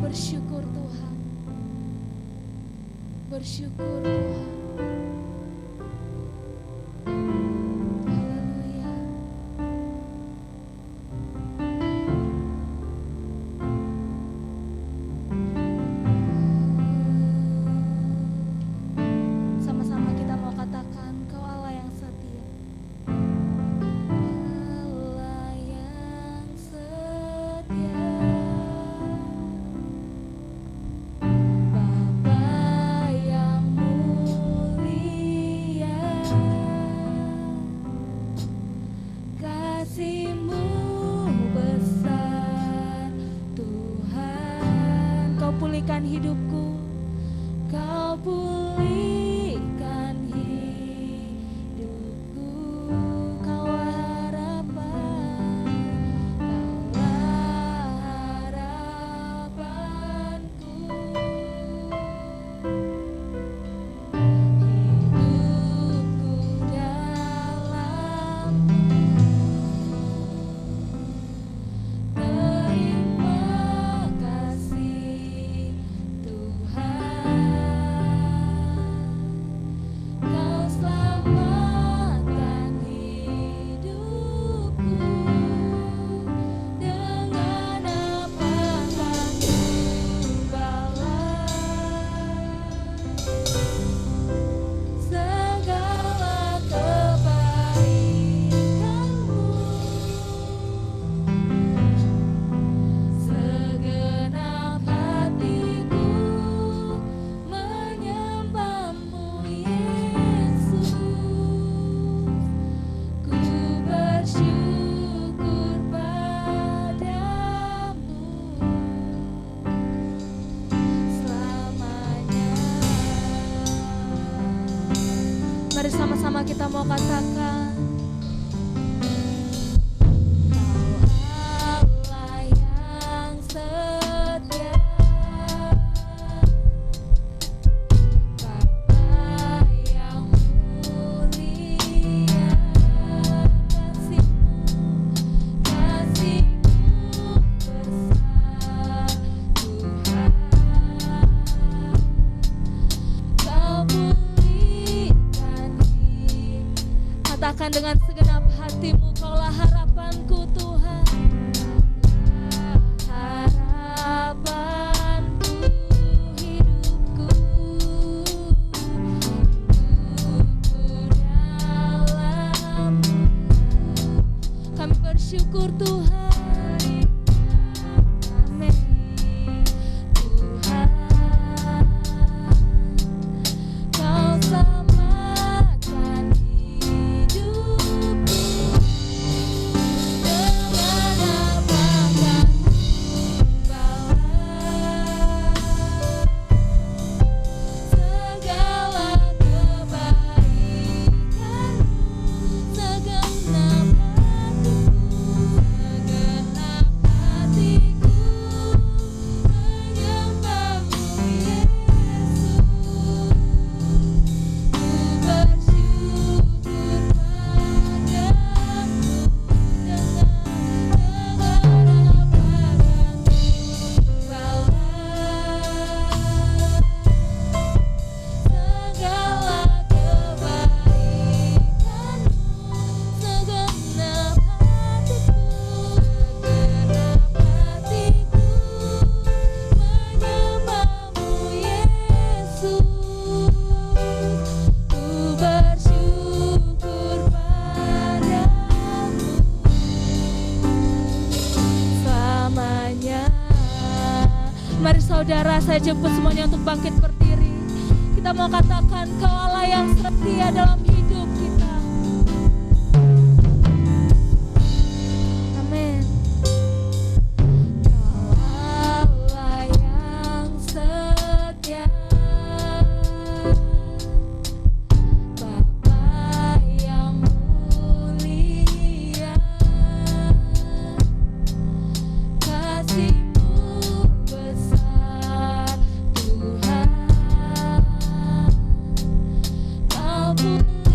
bersyukur Tuhan. Bersyukur Tuhan. Haleluya. Sama-sama kita mau katakan, Kau Allah yang setia. Allah yang setia. Bapa yang mulia, kasih-Mu besar Tuhan. Kau pulihkan hidupku, Kau pulihkan hidupku. Kaulah harapanku. Hidupku dalam-Mu. Terima kasih Tuhan. Kau selamatkan hidupku. Dengan apakah ku balas segala kebaikan-Mu. Segenap hatiku menyembah-Mu, Yesus. Ku bersyukur padamu selamanya. Mari sama-sama kita mau katakan, Kau Allah yang setia. Bapa yang mulia, kasih-Mu besar Tuhan. Kau pulihkan hidup. Katakan dengan segenap hatimu, Kaulah harapanku Tuhan. Harapanku, hidupku. Hidupku dalam-Mu. Kami bersyukur Tuhan. Amin. Tuhan, Kau selamatkan hidupku. Dengan apakah ku balas segala kebaikan-Mu. Segenap hatiku menyembah-Mu, Yesus. Ku bersyukur padamu dengan apakah ku balas segala kebaikan-Mu. Segenap hatiku menyembah-Mu, Yesus. Ku bersyukur padamu selamanya. Mari saudara, saya jemput semuanya untuk bangkit berdiri. Kita mau katakan, Kau Allah yang setia dalam hidup kita. Amin. Kau Allah yang setia. Bapa yang mulia, kasih-Mu besar Tuhan. Kau pulihkan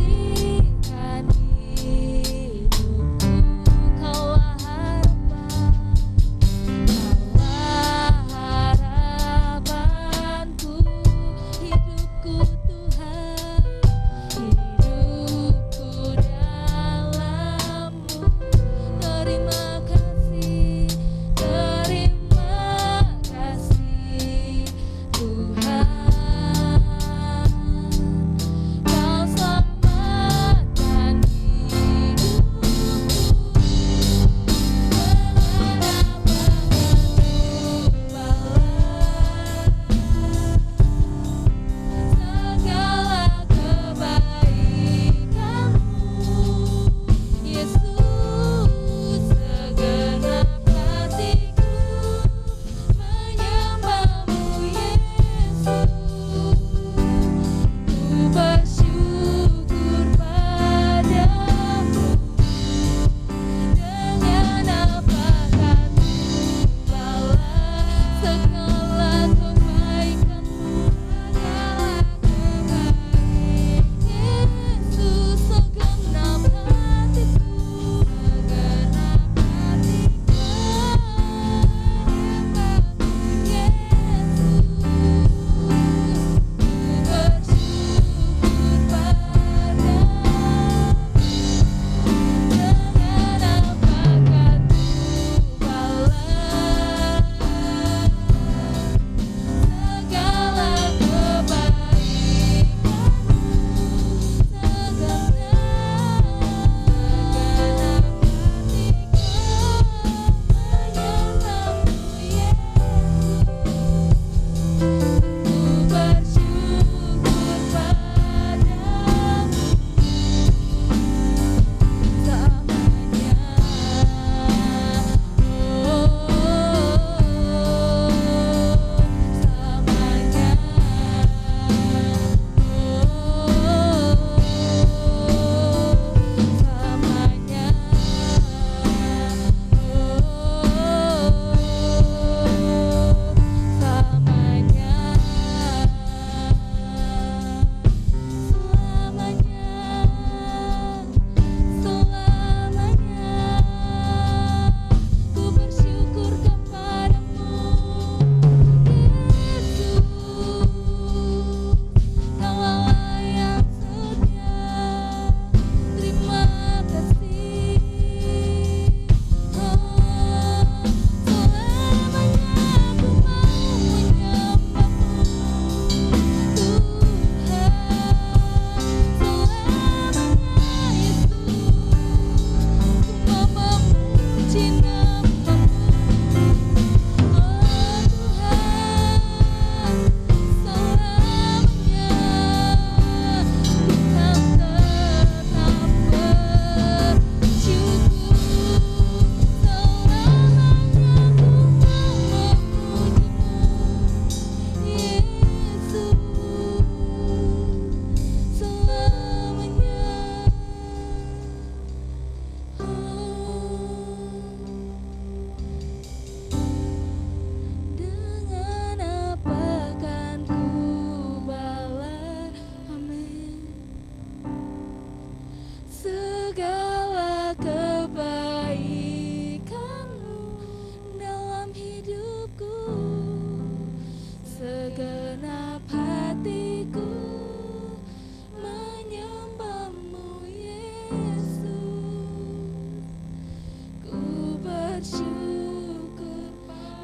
bersyukur.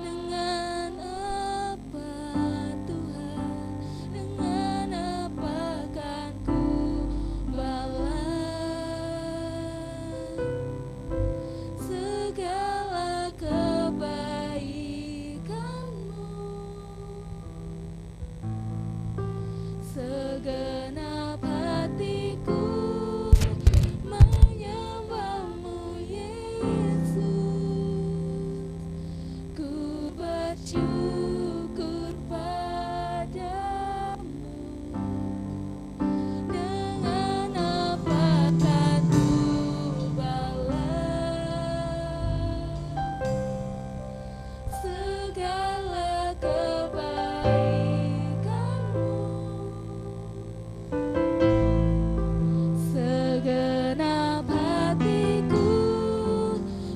Dengan apa Tuhan, dengan apa kan ku balas segala kebaikan-Mu. Segenap hatiku menyembah-Mu, Yesus. Ku bersyukur padamu. Dengan apa kan ku balas segala kebaikan-Mu. Segenap hatiku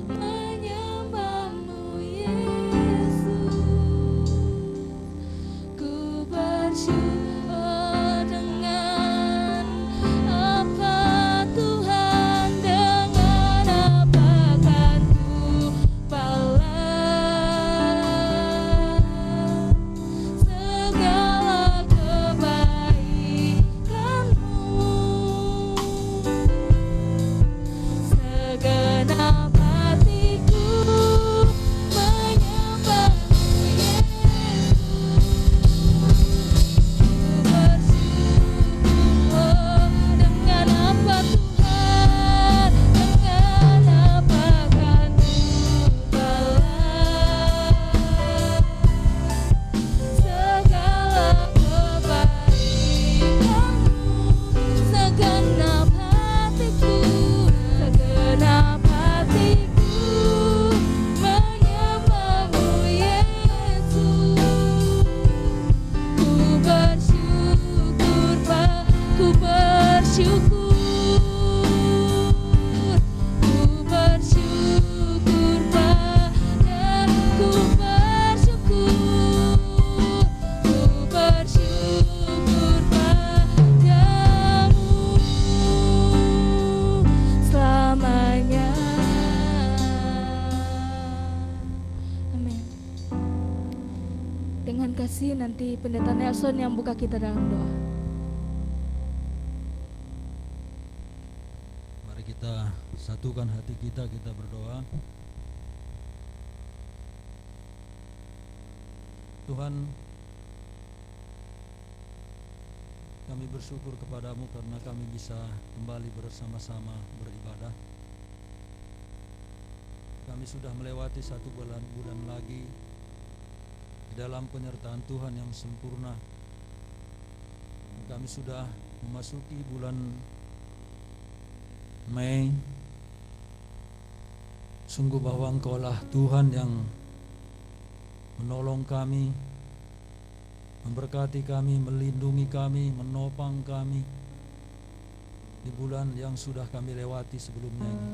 menyembah-Mu, Yesus. Ku bersyukur. Dengan apa Tuhan, dengan apa kan ku balas segala kebaikan-Mu. Segenap hatiku menyembah-Mu, Yesus. Ku bersyukur. Dengan apa Tuhan, dengan apa kan ku balas segala kebaikan-Mu. Segenap hatiku, segenap hatiku menyembah-Mu, Yesus. Ku bersyukur, ku bersyukur, ku bersyukur ku bersyukur, ku bersyukur padamu selamanya. Amin. Dengan kasih nanti Pendeta Nelson yang buka kita dalam doa. Mari kita satukan hati kita berdoa. Tuhan, kami bersyukur kepadamu karena kami bisa kembali bersama-sama beribadah. Kami sudah melewati 1 bulan lagi di dalam penyertaan Tuhan yang sempurna. Kami sudah memasuki bulan Mei. Sungguh bahwa Engkaulah Tuhan yang menolong kami, memberkati kami, melindungi kami, menopang kami di bulan yang sudah kami lewati sebelumnya ini.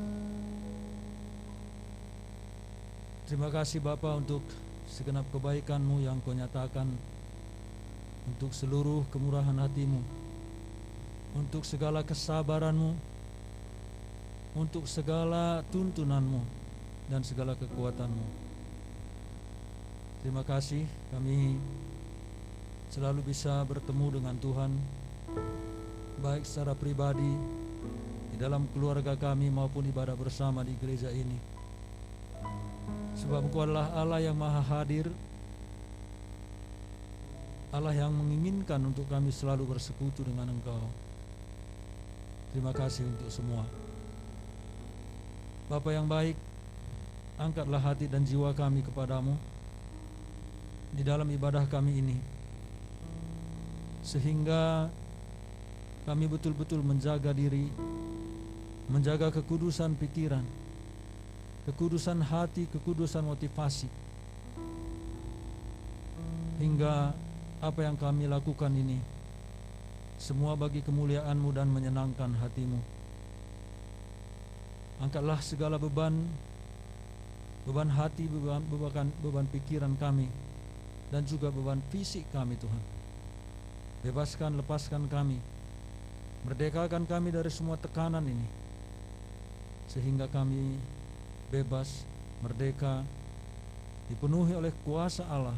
Terima kasih Bapa untuk segenap kebaikan-Mu yang Kau nyatakan, untuk seluruh kemurahan hati-Mu, untuk segala kesabaran-Mu, untuk segala tuntunan-Mu dan segala kekuatan-Mu. Terima kasih kami selalu bisa bertemu dengan Tuhan, baik secara pribadi di dalam keluarga kami maupun ibadah bersama di gereja ini. Sebab Engkau adalah Allah yang maha hadir, Allah yang menginginkan untuk kami selalu bersekutu dengan Engkau. Terima kasih untuk semua. Bapa yang baik, angkatlah hati dan jiwa kami kepadamu di dalam ibadah kami ini, sehingga kami betul-betul menjaga diri, menjaga kekudusan pikiran, kekudusan hati, kekudusan motivasi, hingga apa yang kami lakukan ini semua bagi kemuliaan-Mu dan menyenangkan hati-Mu. Angkatlah segala beban hati, beban pikiran kami, dan juga beban fisik kami Tuhan. Bebaskan, lepaskan kami, merdekakan kami dari semua tekanan ini, sehingga kami bebas merdeka, dipenuhi oleh kuasa Allah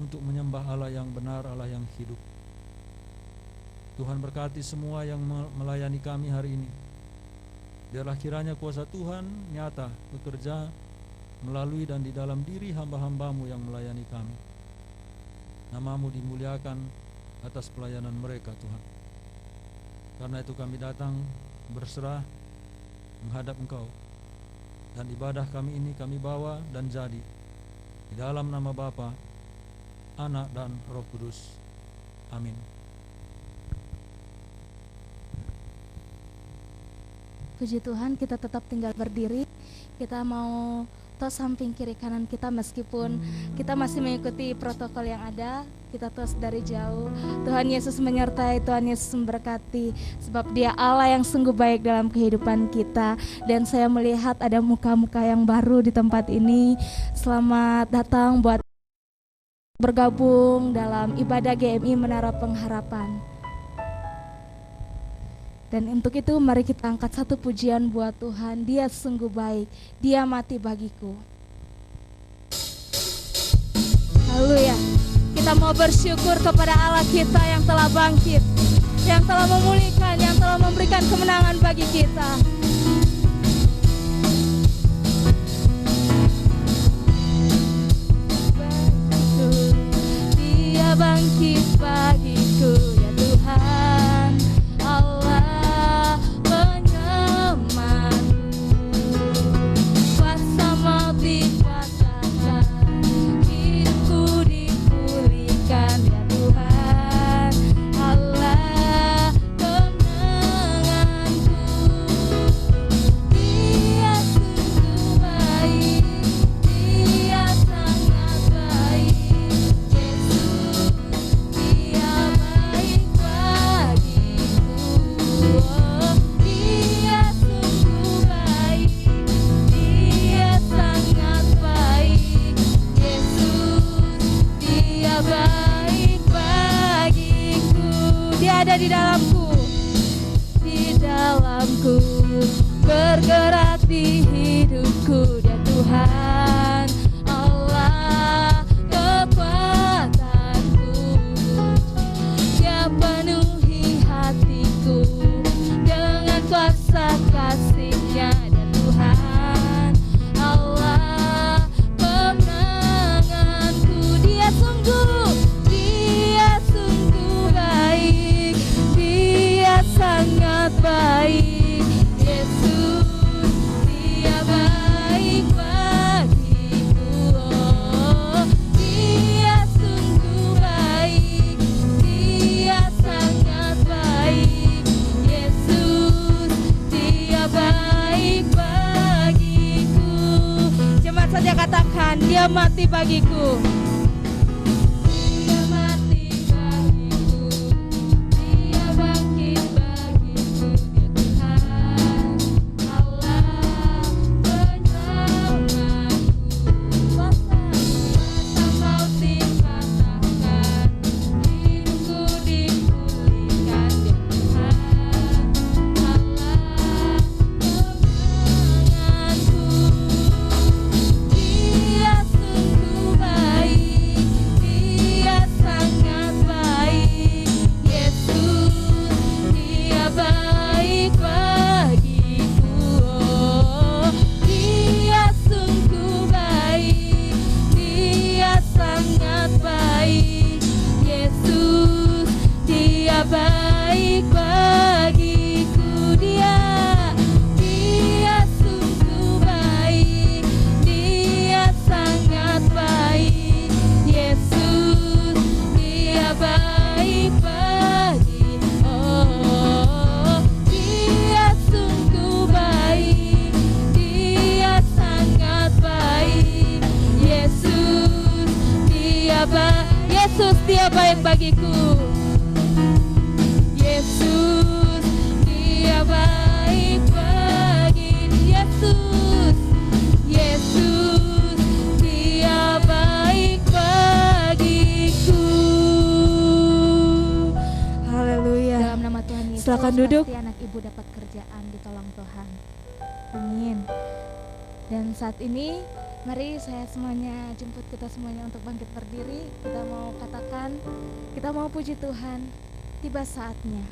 untuk menyembah Allah yang benar, Allah yang hidup. Tuhan berkati semua yang melayani kami hari ini. Biarlah kiranya kuasa Tuhan nyata bekerja melalui dan di dalam diri hamba-hambamu yang melayani kami. Namamu dimuliakan atas pelayanan mereka, Tuhan. Karena itu kami datang berserah menghadap Engkau, dan ibadah kami ini kami bawa dan jadi di dalam nama Bapa, Anak dan Roh Kudus. Amin. Puji Tuhan, kita tetap tinggal berdiri. Kita mau tos samping kiri kanan kita, meskipun kita masih mengikuti protokol yang ada. Kita tos dari jauh. Tuhan Yesus menyertai, Tuhan Yesus memberkati, sebab Dia Allah yang sungguh baik dalam kehidupan kita. Dan saya melihat ada muka-muka yang baru di tempat ini. Selamat datang buat bergabung dalam ibadah GMI Menara Pengharapan. Dan untuk itu mari kita angkat satu pujian buat Tuhan. Dia sungguh baik, Dia mati bagiku. Haleluya. Kita mau bersyukur kepada Allah kita yang telah bangkit, yang telah memulihkan, yang telah memberikan kemenangan bagi kita. Dia bangkit bagiku, ya Tuhan Allah penyelamatku. Kuasa maut dipatahkan, hidupku dipulihkan, ya Tuhan Allah kemenanganku. Dia sungguh baik, Dia sangat baik. Yesus, Dia baik bagiku. Oh, Dia sungguh baik, Dia sangat baik. Yesus, Dia baik bagiku. Dia ada di dalamku, bergerak di hidupku, Dia Tuhan Allah kekuatanku. Dia penuhi hatiku dengan kuasa kasih-Nya, Dia Tuhan Allah kemenanganku. Dia sungguh baik, Dia sangat baik. Yesus, Dia baik bagiku. Oh, Dia sungguh baik, Dia sangat baik. Yesus, Dia baik bagiku. Jemaat saja katakan, Dia mati bagiku. Dia mati bagiku, Dia bangkit bagiku, Dia Tuhan Allah penyelamatku. Kuasa maut dipatahkan, hidupku dipulihkan, Dia Tuhan Allah kemenanganku. Dia sungguh baik, Dia sangat baik. Yesus, Dia baik bagiku. Oh, Dia sungguh baik, Dia sangat baik. Yesus, Dia baik bagiku. Dia sungguh baik, Dia sangat baik. Yesus, Dia baik bagi. Oh, Dia sungguh baik, Dia sangat baik. Yesus, Yesus, Dia baik bagiku. Yesus, Dia baik bagi. Yesus, Dia baik bagiku. Haleluya. Dalam nama Tuhan Yesus, Silakan duduk. pasti anak ibu dapat kerjaan, ditolong Tuhan. Amin. Dan saat ini mari saya semuanya jemput kita semuanya untuk bangkit berdiri. Kita mau katakan, kita mau puji Tuhan, tiba saatnya.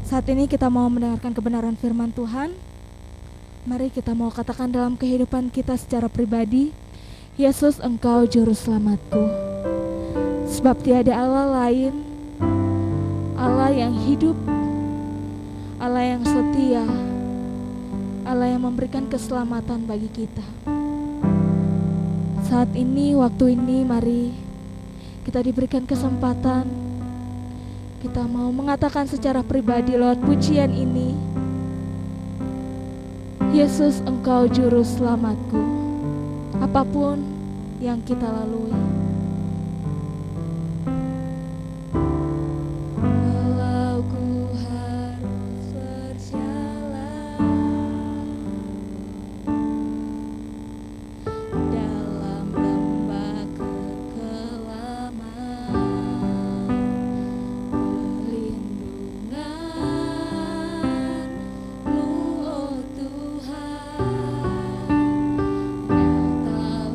Saat ini kita mau mendengarkan kebenaran firman Tuhan. Mari kita mau katakan dalam kehidupan kita secara pribadi, Yesus, Engkau Juru Selamatku. Sebab tiada Allah lain, Allah yang hidup, Allah yang setia, Allah yang memberikan keselamatan bagi kita. Saat ini, waktu ini, mari kita diberikan kesempatan. Kita mau mengatakan secara pribadi lewat pujian ini, Yesus, Engkau Juru Selamatku. Apapun yang kita lalui, walau ku harus berjalan dalam lembah kekelaman, perlindungan-Mu, oh Tuhan, nyatalah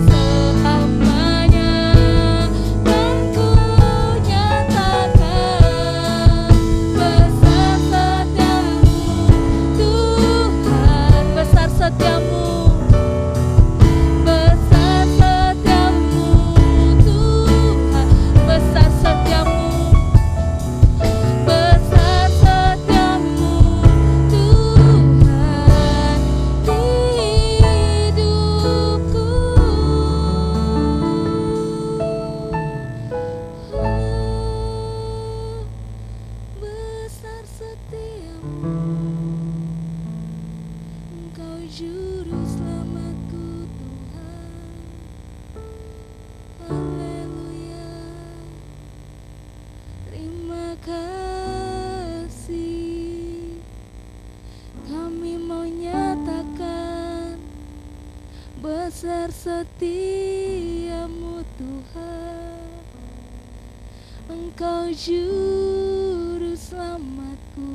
Selamanya kan ku nyatakan besar setiamu besar setiamu Tuhan, Engkau juru selamatku.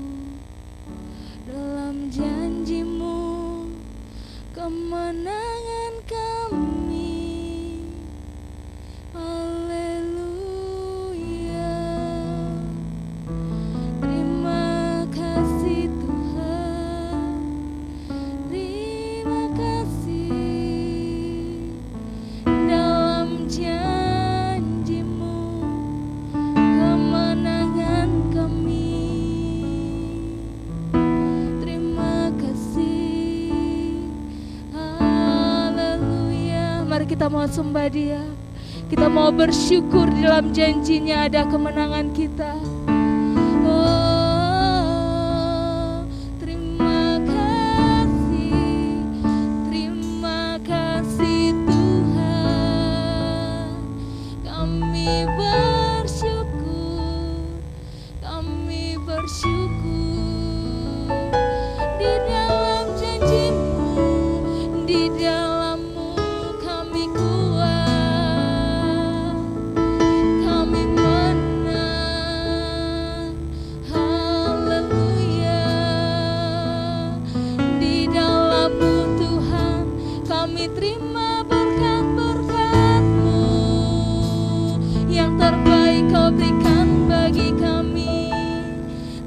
Dalam janjimu kemenangan kami. Haleluya. Terima kasih Tuhan, terima kasih. Dalam janjimu kemenangan kami. Terima kasih. Haleluya. Mari kita mau sembah Dia. Kita mau bersyukur di dalam janjinya ada kemenangan kita. Oh, terima kasih Tuhan. Kami bersyukur di dalam janjimu, di dalammu kami kuat, kami menang. Haleluya. Di dalammu Tuhan kami terima berkat-berkat-Mu, yang terbaik Kau berikan bagi kami.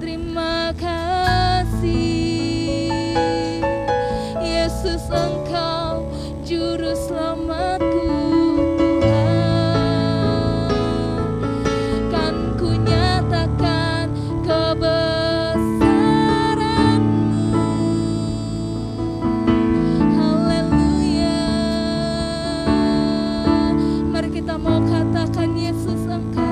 Terima kasih Yesus, Engkau juru selamatku Tuhan. Kan ku nyatakan kebesaran-Mu. Haleluya. Mari kita mau katakan Yesus, Engkau.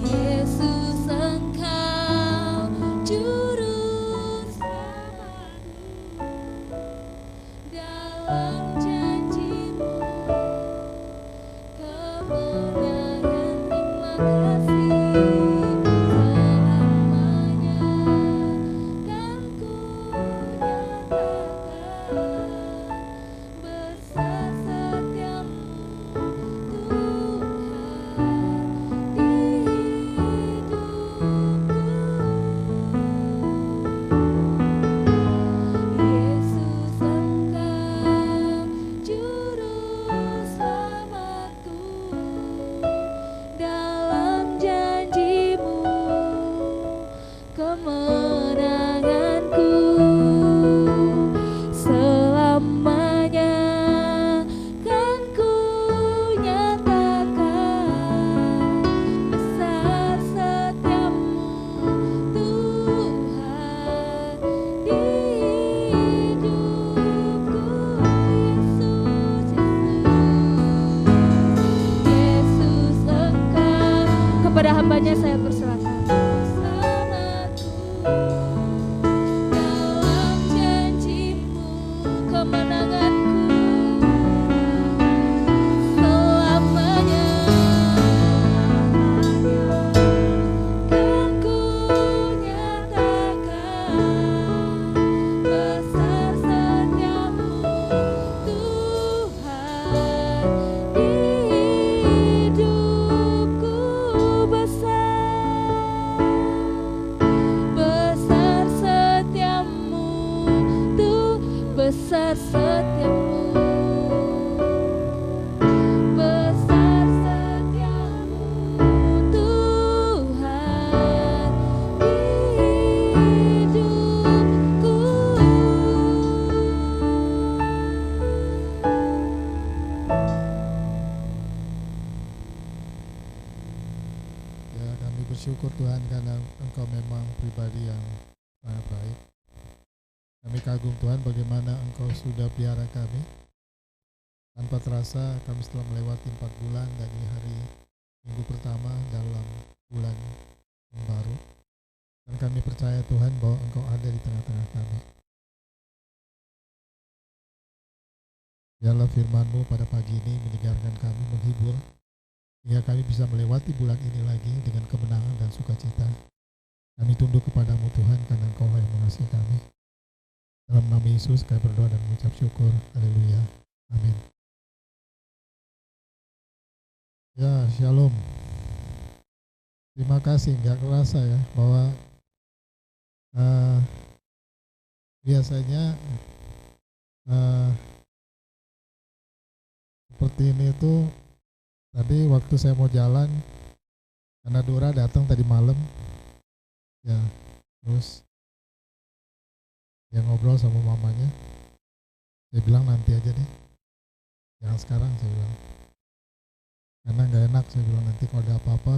Yesus, Engkau juru selamatku. Dalam janjimu kemenangan. Terima kasih selamanya kan ku nyatakan besar setiamu Tuhan di hidupku. Yesus, Engkau juru selamatku. Dalam janjimu kemenanganku. Selamanya kan ku nyatakan besar setiamu Tuhan di hidupku. Yesus, Engkau. Kepada hambanya saya persilakan. Bersamaku dalam janjimu kemenanganku. Selamanya kan ku nyatakan besar setiamu Tuhan di hidupku. Besar setiamu tuh, besar setiamu, besar setiamu Tuhan di hidupku. Ya, kami bersyukur Tuhan karena Engkau memang pribadi yang sangat baik. Kami kagum Tuhan bagaimana Engkau sudah pelihara kami. Tanpa terasa kami setelah melewati 4 bulan dari hari minggu pertama dalam bulan yang baru. Dan kami percaya Tuhan bahwa Engkau ada di tengah-tengah kami. Biarlah firman-Mu pada pagi ini menyegarkan kami, menghibur, hingga kami bisa melewati bulan ini lagi dengan kemenangan dan sukacita. Kami tunduk kepadamu Tuhan karena Engkau yang mengasihi. kasih kami. Dalam nama Yesus kami berdoa dan mengucap syukur. Haleluya. Amin. Ya, shalom. Terima kasih, nggak kerasa ya bahwa biasanya seperti ini tuh. Tadi waktu saya mau jalan, karena Dora datang tadi malam, ya, terus dia ngobrol sama mamanya. Dia bilang nanti aja deh, jangan sekarang, saya bilang, karena nggak enak, saya bilang nanti kalau ada apa-apa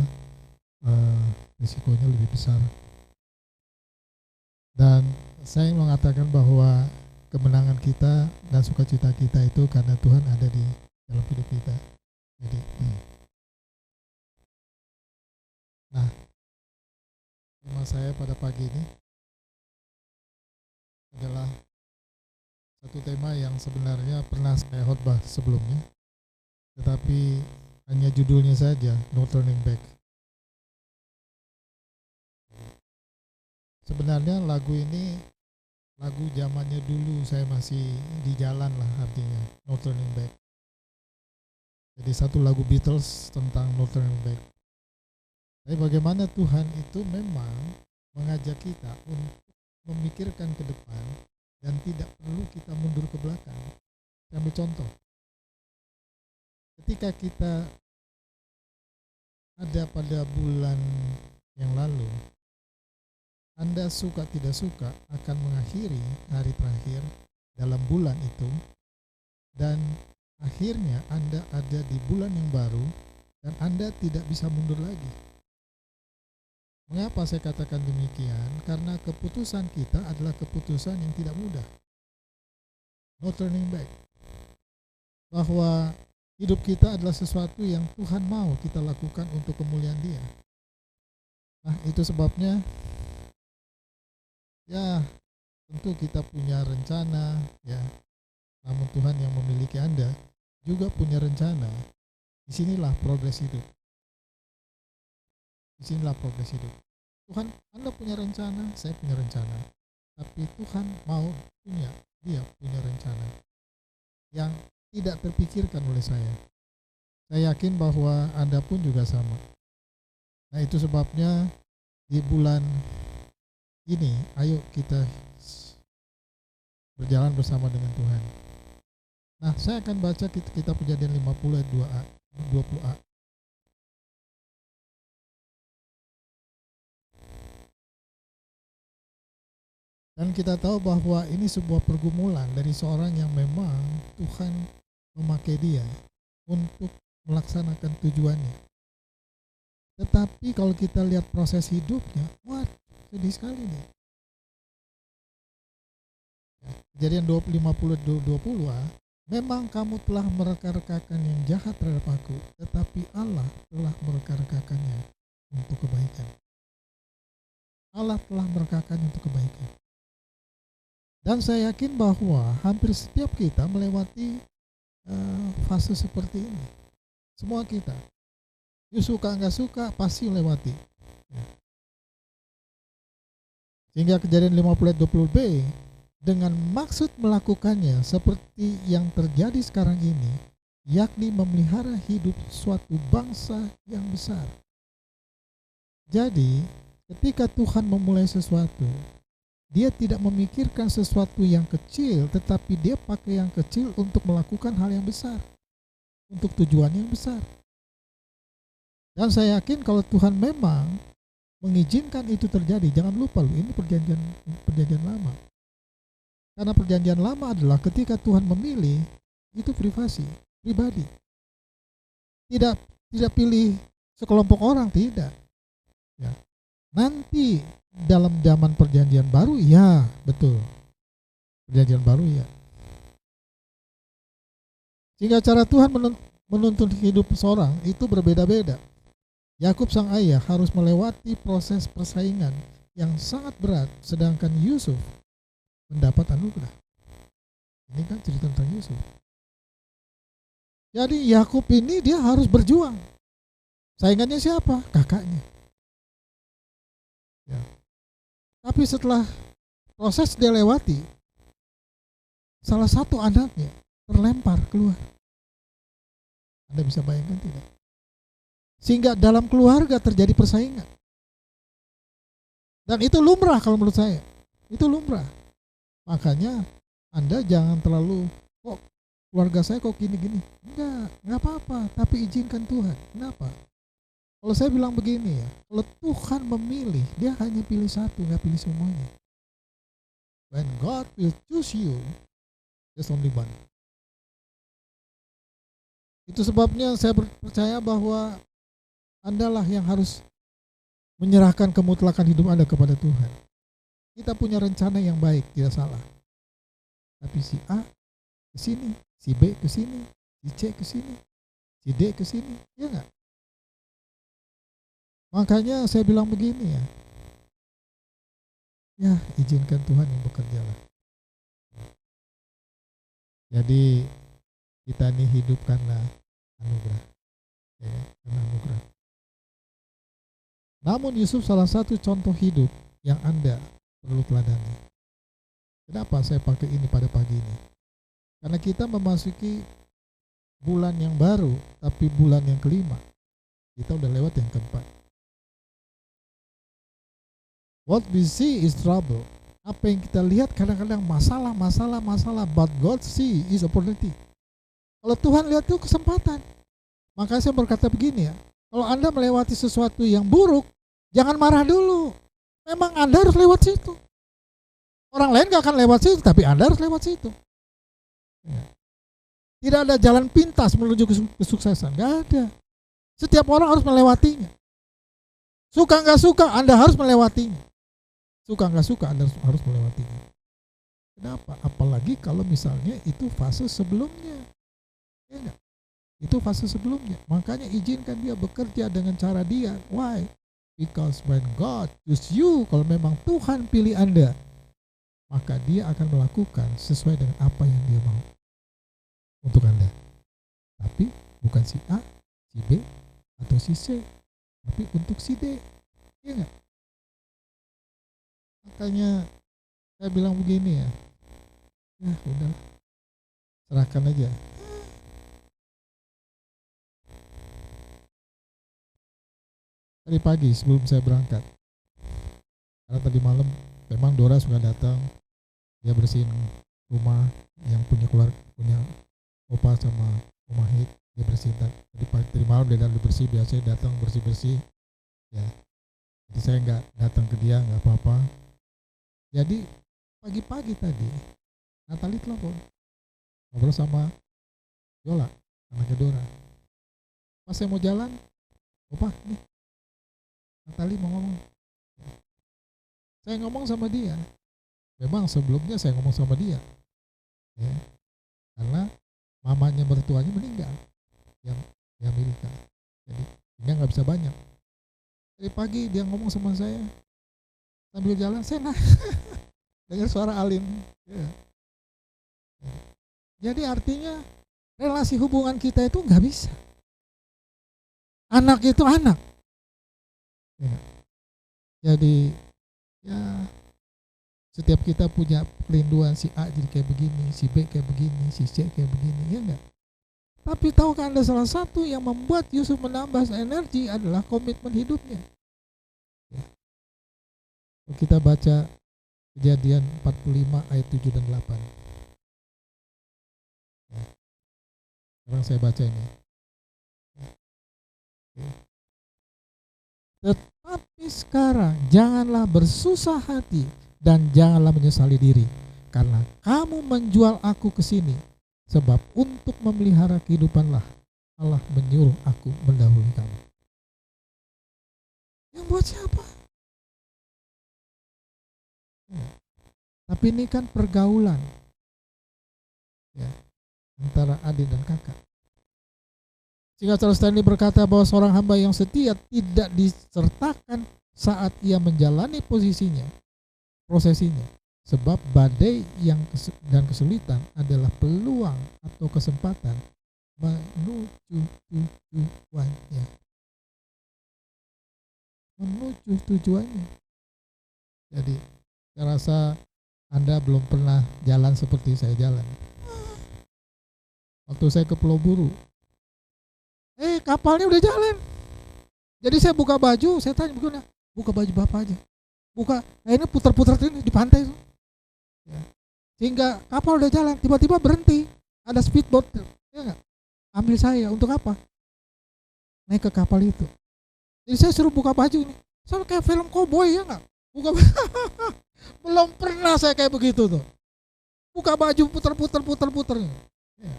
risikonya lebih besar. Dan saya mengatakan bahwa kemenangan kita dan sukacita kita itu karena Tuhan ada di dalam hidup kita. Jadi, nah, tema saya pada pagi ini adalah satu tema yang sebenarnya pernah saya khotbah sebelumnya, tetapi hanya judulnya saja, No Turning Back. Sebenarnya lagu ini lagu zamannya dulu, saya masih di jalan lah, artinya No Turning Back. Jadi satu lagu Beatles tentang No Turning Back. Tapi bagaimana Tuhan itu memang mengajak kita untuk memikirkan ke depan dan tidak perlu kita mundur ke belakang. Saya ambil contoh. Ketika kita ada pada bulan yang lalu, Anda suka tidak suka akan mengakhiri hari terakhir dalam bulan itu, dan akhirnya Anda ada di bulan yang baru dan Anda tidak bisa mundur lagi. Mengapa saya katakan demikian? Karena keputusan kita adalah keputusan yang tidak mudah. No turning back. Bahwa hidup kita adalah sesuatu yang Tuhan mau kita lakukan untuk kemuliaan Dia. Nah, itu sebabnya ya tentu kita punya rencana ya. Namun Tuhan yang memiliki Anda juga punya rencana. Disinilah progres hidup. Disinilah progres hidup. Tuhan, Anda punya rencana, saya punya rencana. Tapi Tuhan mau Dia punya rencana yang tidak terpikirkan oleh saya. Saya yakin bahwa Anda pun juga sama. Nah, itu sebabnya di bulan ini, ayo kita berjalan bersama dengan Tuhan. Nah, saya akan baca kitab Kejadian 50 ayat 20a. Dan kita tahu bahwa ini sebuah pergumulan dari seorang yang memang Tuhan memakai dia untuk melaksanakan tujuannya. Tetapi kalau kita lihat proses hidupnya, wah, sedih sekali nih. Kejadian 50:20, memang kamu telah mereka-rekakan yang jahat terhadap aku, tetapi Allah telah mereka-rekakannya untuk kebaikan. Allah telah merekakannya untuk kebaikan. Dan saya yakin bahwa hampir setiap kita melewati fase seperti ini. Semua kita. You suka nggak suka pasti melewati. Sehingga Kejadian 50:20b dengan maksud melakukannya seperti yang terjadi sekarang ini, yakni memelihara hidup suatu bangsa yang besar. Jadi, ketika Tuhan memulai sesuatu, Dia tidak memikirkan sesuatu yang kecil, tetapi Dia pakai yang kecil untuk melakukan hal yang besar, untuk tujuan yang besar. Dan saya yakin kalau Tuhan memang mengizinkan itu terjadi, jangan lupa loh, ini perjanjian lama. Karena perjanjian lama adalah ketika Tuhan memilih, itu pribadi. Tidak pilih sekelompok orang, tidak. Ya. Nanti dalam zaman perjanjian baru, ya betul. Perjanjian baru, ya. Sehingga cara Tuhan menuntun hidup seorang itu berbeda-beda. Yakub sang ayah harus melewati proses persaingan yang sangat berat, sedangkan Yusuf mendapat anugerah. Ini kan cerita tentang Yusuf. Jadi Yakub ini dia harus berjuang. Saingannya siapa? Kakaknya. Ya. Tapi setelah proses dia lewati, salah satu anaknya terlempar keluar. Anda bisa bayangkan tidak? Sehingga dalam keluarga terjadi persaingan. Dan itu lumrah kalau menurut saya. Itu lumrah. Makanya Anda jangan terlalu, kok keluarga saya kok gini-gini. Enggak apa-apa, tapi izinkan Tuhan. Kenapa? Kalau saya bilang begini ya, kalau Tuhan memilih, dia hanya pilih satu, nggak pilih semuanya. When God will choose you, there's only one. Itu sebabnya saya percaya bahwa Anda lah yang harus menyerahkan kemutlakan hidup Anda kepada Tuhan. Kita punya rencana yang baik, tidak salah. Tapi si A ke sini, si B ke sini, si C ke sini, si D ke sini, ya enggak? Makanya saya bilang begini ya. Ya, izinkan Tuhan yang bekerja lah. Jadi kita ini hidup karena anugerah. Ya, karena anugerah. Namun Yusuf salah satu contoh hidup yang Anda perlu teladani. Kenapa saya pakai ini pada pagi ini? Karena kita memasuki bulan yang baru, tapi bulan yang kelima. Kita udah lewat yang keempat. What we see is trouble. Apa yang kita lihat kadang-kadang masalah, but God see is opportunity. Kalau Tuhan lihat itu kesempatan. Maka saya berkata begini ya, kalau Anda melewati sesuatu yang buruk, jangan marah dulu. Memang Anda harus lewat situ. Orang lain gak akan lewat situ, tapi Anda harus lewat situ. Ya. Tidak ada jalan pintas menuju kesuksesan, gak ada. Setiap orang harus melewatinya. Suka gak suka, Anda harus melewatinya. Suka nggak suka Anda harus melewatinya. Kenapa? Apalagi kalau misalnya itu fase sebelumnya. Ya enggak? Itu fase sebelumnya. Makanya izinkan dia bekerja dengan cara dia. Why? Because when God choose you, kalau memang Tuhan pilih Anda, maka dia akan melakukan sesuai dengan apa yang dia mau untuk Anda. Tapi bukan si A, si B, atau si C, tapi untuk si D. Ya enggak? Makanya saya bilang begini ya, udah serahkan aja. Tadi pagi sebelum saya berangkat, karena tadi malam memang Dora sudah datang, dia bersihin rumah yang punya opa sama Oma Hit, dia bersihin tadi malam dia datang bersih, biasanya datang bersih ya. Jadi saya nggak datang ke dia, nggak apa-apa. Jadi pagi-pagi tadi Natali telepon ngobrol sama Yola, anaknya Dora. Pas saya mau jalan, opa nih Natali mau ngomong. Saya ngomong sama dia. Memang sebelumnya saya ngomong sama dia ya, karena mamanya mertuanya meninggal yang di Amerika. Jadi dia nggak bisa banyak. Dari pagi dia ngomong sama saya sambil jalan, saya dengar suara Alin. Ya. Jadi artinya relasi hubungan kita itu nggak bisa. Anak itu anak. Ya. Jadi ya setiap kita punya kerinduan, si A jadi kayak begini, si B kayak begini, si C kayak begini, ya enggak? Tapi tahukah Anda salah satu yang membuat Yusuf menambah energi adalah komitmen hidupnya. Ya. Kita baca Kejadian 45 ayat 7 dan 8. Ya. Sekarang saya baca ini. Ya. Tetapi sekarang janganlah bersusah hati dan janganlah menyesali diri, karena kamu menjual aku ke sini, sebab untuk memelihara kehidupanlah Allah menyuruh aku mendahului kamu. Yang buat siapa? Ya. Tapi ini kan pergaulan ya, antara adik dan kakak. Sehingga Charles Stanley berkata bahwa seorang hamba yang setia tidak disertakan saat ia menjalani prosesinya. Sebab badai dan kesulitan adalah peluang atau kesempatan menuju tujuannya. Menuju tujuannya. Jadi saya rasa Anda belum pernah jalan seperti saya jalan. Waktu saya ke Pulau Buru, kapalnya udah jalan. Jadi saya buka baju, saya tanya bagaimana? Buka baju Bapak aja. Buka, ini putar-putar ini di pantai. Ya. Sehingga kapal udah jalan, tiba-tiba berhenti. Ada speedboat, ya nggak? Ambil saya, untuk apa? Naik ke kapal itu. Jadi saya suruh buka baju ini. Soalnya kayak film cowboy, ya nggak? Buka belum pernah saya kayak begitu tuh. Buka baju putar-putar. Ya.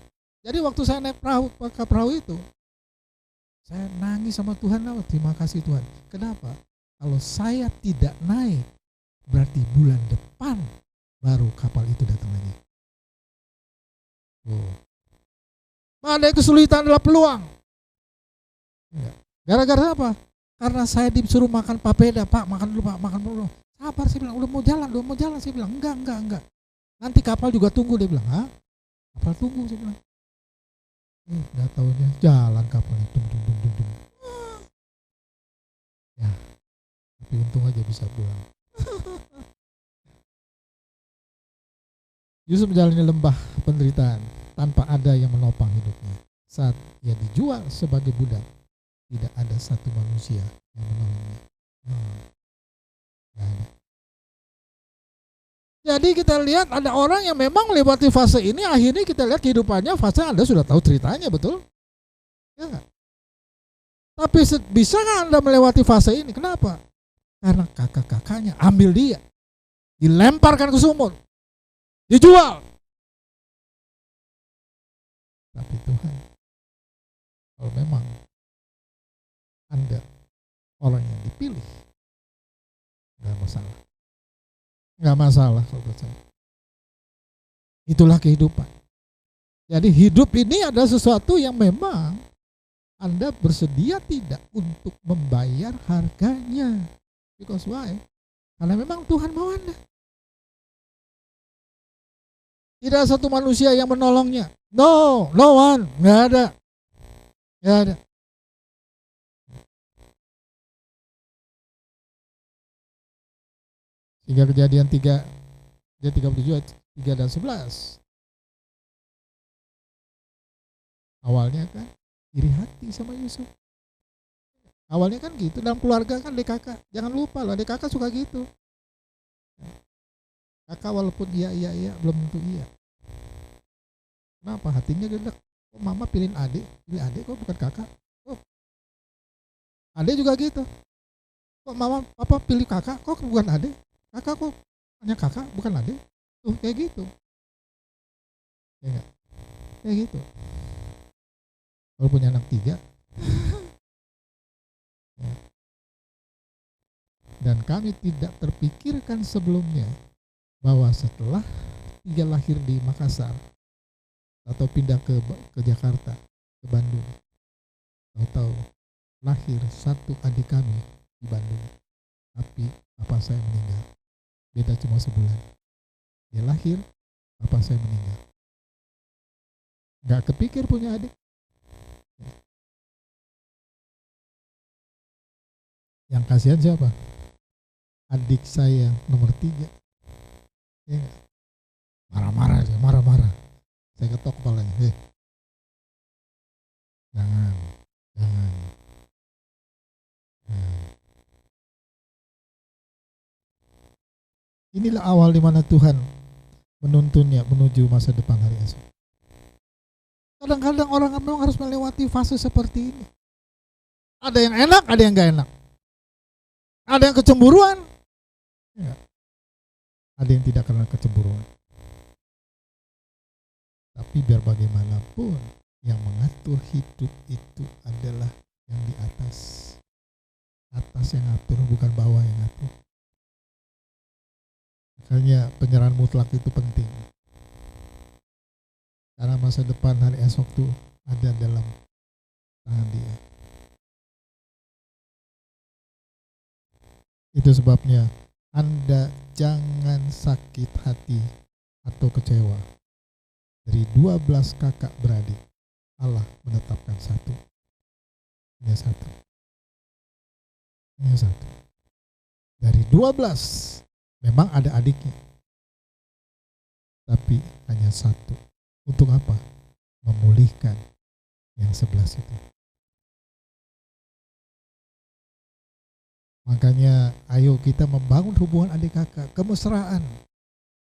Jadi waktu saya naik ke perahu itu, saya nangis sama Tuhan, terima kasih Tuhan. Kenapa? Kalau saya tidak naik, berarti bulan depan baru kapal itu datang lagi. Badai kesulitan adalah peluang. Gara-gara apa? Karena saya disuruh makan papeda, Pak, makan dulu Pak, makan dulu. Sabar, saya bilang, udah mau jalan, saya bilang, enggak. Nanti kapal juga tunggu, dia bilang, hah? Kapal tunggu, saya bilang. Nggak taunya jalan kapalnya, dung. Ya, tapi untung aja bisa pulang. Yusuf menjalani lembah penderitaan tanpa ada yang menopang hidupnya. Saat ia dijual sebagai budak, tidak ada satu manusia yang menolongnya. Nggak ada. Jadi kita lihat ada orang yang memang melewati fase ini, akhirnya kita lihat kehidupannya fase Anda sudah tahu ceritanya, betul? Ya nggak? Tapi bisa nggak Anda melewati fase ini? Kenapa? Karena kakak-kakaknya ambil dia, dilemparkan ke sumur, dijual. Tapi Tuhan, kalau memang Anda orang yang dipilih, nggak masalah. Nggak masalah, saudara saya. Itulah kehidupan. Jadi hidup ini adalah sesuatu yang memang Anda bersedia tidak untuk membayar harganya. Because why? Karena memang Tuhan mau Anda. Tidak ada satu manusia yang menolongnya. No one. Nggak ada. Hingga Kejadian 3, dia 37, 3 dan 11. Awalnya kan iri hati sama Yusuf. Awalnya kan gitu, dalam keluarga kan adik kakak. Jangan lupa loh, adik kakak suka gitu. Kakak walaupun iya, belum tentu iya. Kenapa? Hatinya gedek. Kok mama pilih adik kok bukan kakak? Oh. Adik juga gitu. Kok mama papa pilih kakak kok bukan adik? Kakak kok hanya kakak bukan adik? Tuh kayak gitu. Ya enggak? Kayak gitu. Kalau punya anak 3. Ya. Dan kami tidak terpikirkan sebelumnya bahwa setelah 3 lahir di Makassar atau pindah ke Jakarta, ke Bandung, tahu-tahu lahir 1 adik kami di Bandung, tapi bapak saya meninggal. Beda cuma sebulan. Dia lahir, bapak saya meninggal. Gak kepikir punya adik. Yang kasihan siapa? Adik saya nomor 3. Ya, marah-marah. Saya ketok kepalanya. Jangan. Inilah awal di mana Tuhan menuntunnya menuju masa depan hari esok. Kadang-kadang orang memang harus melewati fase seperti ini. Ada yang enak, ada yang gak enak. Ada yang kecemburuan, ya. Ada yang tidak karena kecemburuan. Tapi biar bagaimanapun, yang mengatur hidup itu adalah yang di atas. Atas yang ngatur, bukan bawah yang ngatur. Makanya penyerahan mutlak itu penting. Karena masa depan hari esok itu ada dalam tangan Dia. Itu sebabnya Anda jangan sakit hati atau kecewa. Dari 12 kakak beradik, Allah menetapkan 1. Hanya 1. Dari 12 memang ada adiknya, hanya satu. Untuk apa? Memulihkan yang sebelah situ. Makanya ayo kita membangun hubungan adik kakak, kemesraan.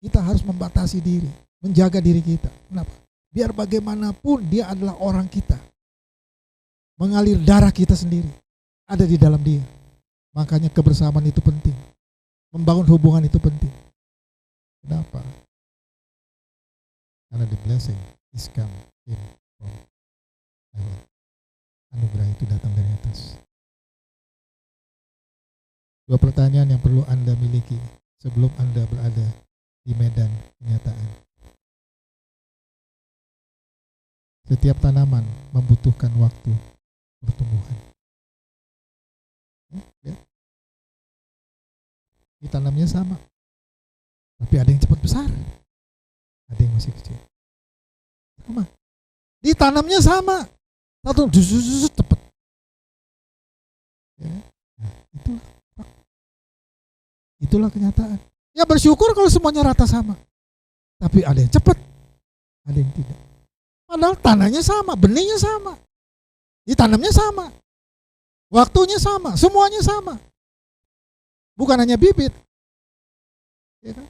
Kita harus membatasi diri, menjaga diri kita. Kenapa? Biar bagaimanapun dia adalah orang kita. Mengalir darah kita sendiri, ada di dalam dia. Makanya kebersamaan itu penting. Membangun hubungan itu penting. Kenapa? Karena the blessing is come in from heaven. Anugerah itu datang dari atas. Dua pertanyaan yang perlu Anda miliki sebelum Anda berada di medan kenyataan. Setiap tanaman membutuhkan waktu pertumbuhan. Ya. Ditanamnya sama, tapi ada yang cepat besar, ada yang masih kecil. Sama. Ditanamnya sama, satu cepat. Ya. Nah, itulah kenyataan. Ya bersyukur kalau semuanya rata sama. Tapi ada yang cepat, ada yang tidak. Padahal tanahnya sama, benihnya sama. Ditanamnya sama. Waktunya sama, semuanya sama. Bukan hanya bibit. Ya kan?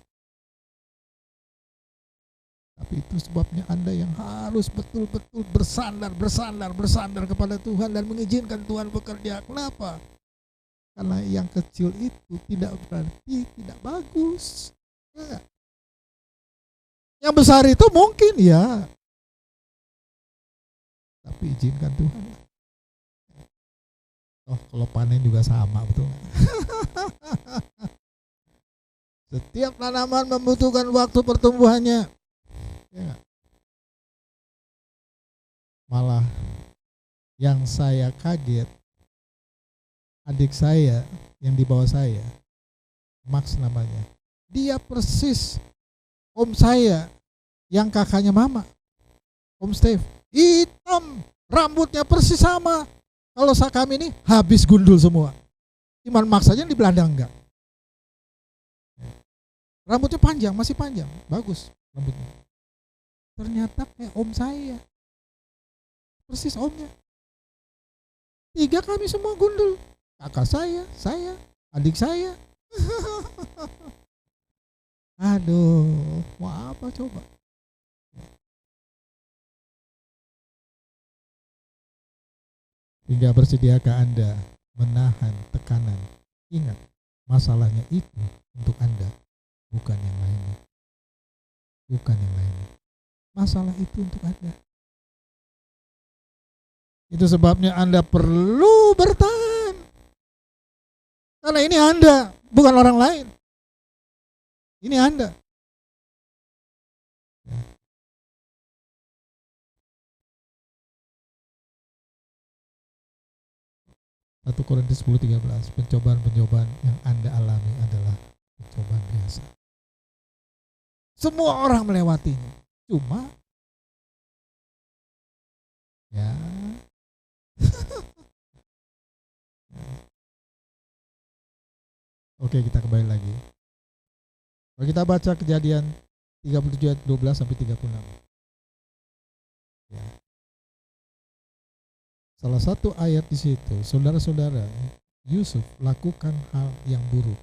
Tapi itu sebabnya Anda yang harus betul-betul bersandar kepada Tuhan dan mengizinkan Tuhan bekerja. Kenapa? Karena yang kecil itu tidak berarti tidak bagus. Ya. Yang besar itu mungkin ya. Tapi izinkan Tuhan. Oh, kalau panen juga sama, betul. Setiap tanaman membutuhkan waktu pertumbuhannya. Ya. Malah yang saya kaget, adik saya yang di bawah saya, Max namanya, dia persis om saya yang kakaknya mama, Om Steve, hitam, rambutnya persis sama. Kalau kami ini habis gundul semua. Cuman Max aja di Belanda enggak. Rambutnya panjang, masih panjang, bagus rambutnya. Ternyata kayak om saya, persis omnya. 3 kami semua gundul. Kakak saya, adik saya. Aduh, mau apa coba? Hingga bersediakah Anda menahan tekanan? Ingat, masalahnya itu untuk Anda, bukan yang lainnya. Bukan yang lainnya. Masalah itu untuk Anda. Itu sebabnya Anda perlu bertahan. Karena ini Anda, bukan orang lain. Ini Anda. 1 Korintus 10:13, pencobaan-pencobaan yang Anda alami adalah pencobaan biasa. Semua orang melewatinya. Cuma ya Oke, kita kembali lagi. Kalau kita baca Kejadian 37 ayat 12 sampai 36. Ya. Salah satu ayat di situ, saudara-saudara, Yusuf lakukan hal yang buruk.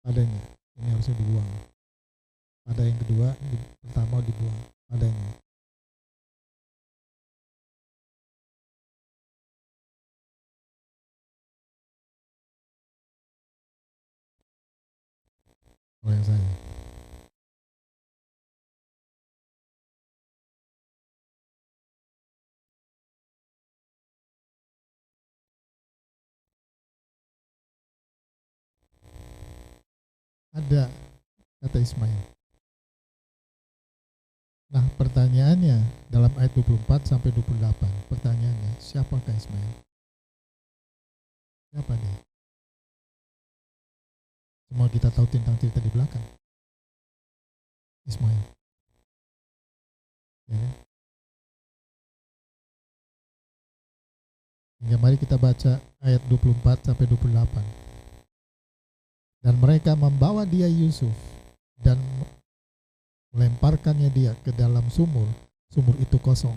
Padanya, ini harusnya dibuang. Pada yang kedua, pertama dibuang. Padanya. Oh yang saya. Ada, kata Ismail. Nah pertanyaannya dalam ayat 24 sampai 28, pertanyaannya, siapakah Ismail? Siapa dia? Semua kita tahu tentang cerita di belakang. Ismail. Ya. Hingga mari kita baca ayat 24 sampai 28. Dan mereka membawa dia Yusuf dan melemparkannya dia ke dalam sumur. Sumur itu kosong,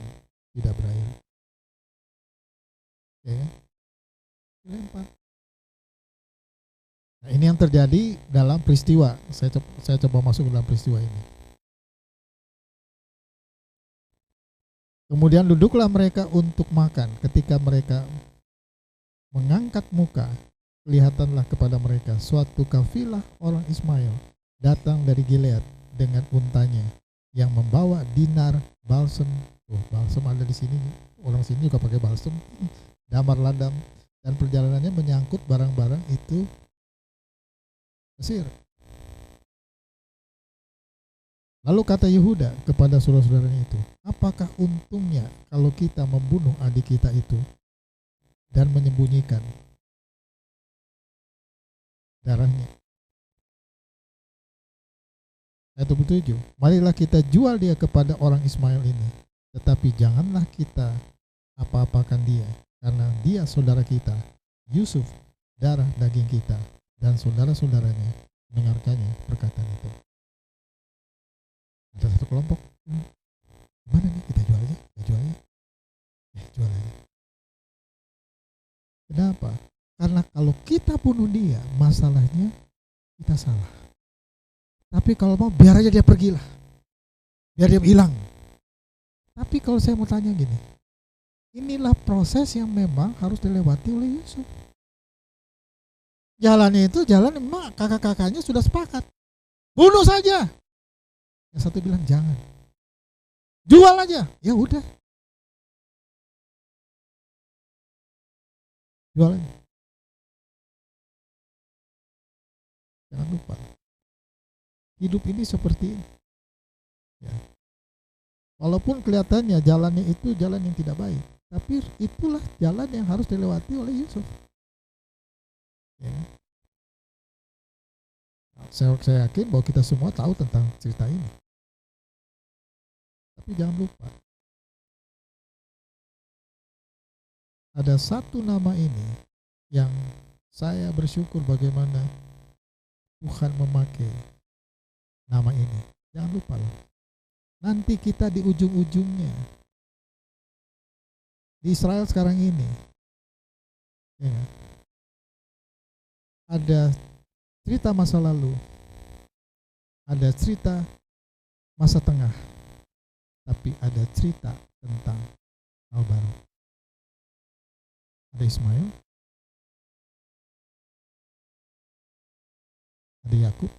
tidak berair. Oke, dilempar. Nah, ini yang terjadi dalam peristiwa. Saya coba masuk ke dalam peristiwa ini. Kemudian duduklah mereka untuk makan. Ketika mereka mengangkat muka, kelihatanlah kepada mereka suatu kafilah orang Ismail datang dari Gilead dengan untanya yang membawa dinar, balsem. Balsem ada di sini. Orang sini juga pakai balsem. Damar ladam, dan perjalanannya menyangkut barang-barang itu Mesir. Lalu kata Yehuda kepada saudara-saudaranya itu, apakah untungnya kalau kita membunuh adik kita itu dan menyembunyikan darahnya? Ayat 27, marilah kita jual dia kepada orang Ismail ini, tetapi janganlah kita apa-apakan dia, karena dia saudara kita, Yusuf, darah daging kita. Dan saudara-saudaranya mendengarkannya perkataan itu. Ada satu kelompok, gimana nih, kita jual aja, jual aja. Kenapa? Karena kalau kita bunuh dia, masalahnya kita salah. Tapi kalau mau, biar aja dia pergilah, biar dia hilang. Tapi kalau saya mau tanya gini, inilah proses yang memang harus dilewati oleh Yusuf. Jalannya itu jalan memang kakak-kakaknya sudah sepakat, bunuh saja. Yang satu bilang jangan, jual aja. Ya udah, jual aja. Jangan lupa, hidup ini seperti ini. Ya. Walaupun kelihatannya jalannya itu jalan yang tidak baik, tapi itulah jalan yang harus dilewati oleh Yusuf. Ya. Saya yakin bahwa kita semua tahu tentang cerita ini. Tapi jangan lupa, ada satu nama ini yang saya bersyukur bagaimana Tuhan memakai nama ini. Jangan lupa loh, nanti kita di ujung-ujungnya di Israel sekarang ini, ya, ada cerita masa lalu, ada cerita masa tengah, tapi ada cerita tentang hal baru. Ada Ismail, ada Yakub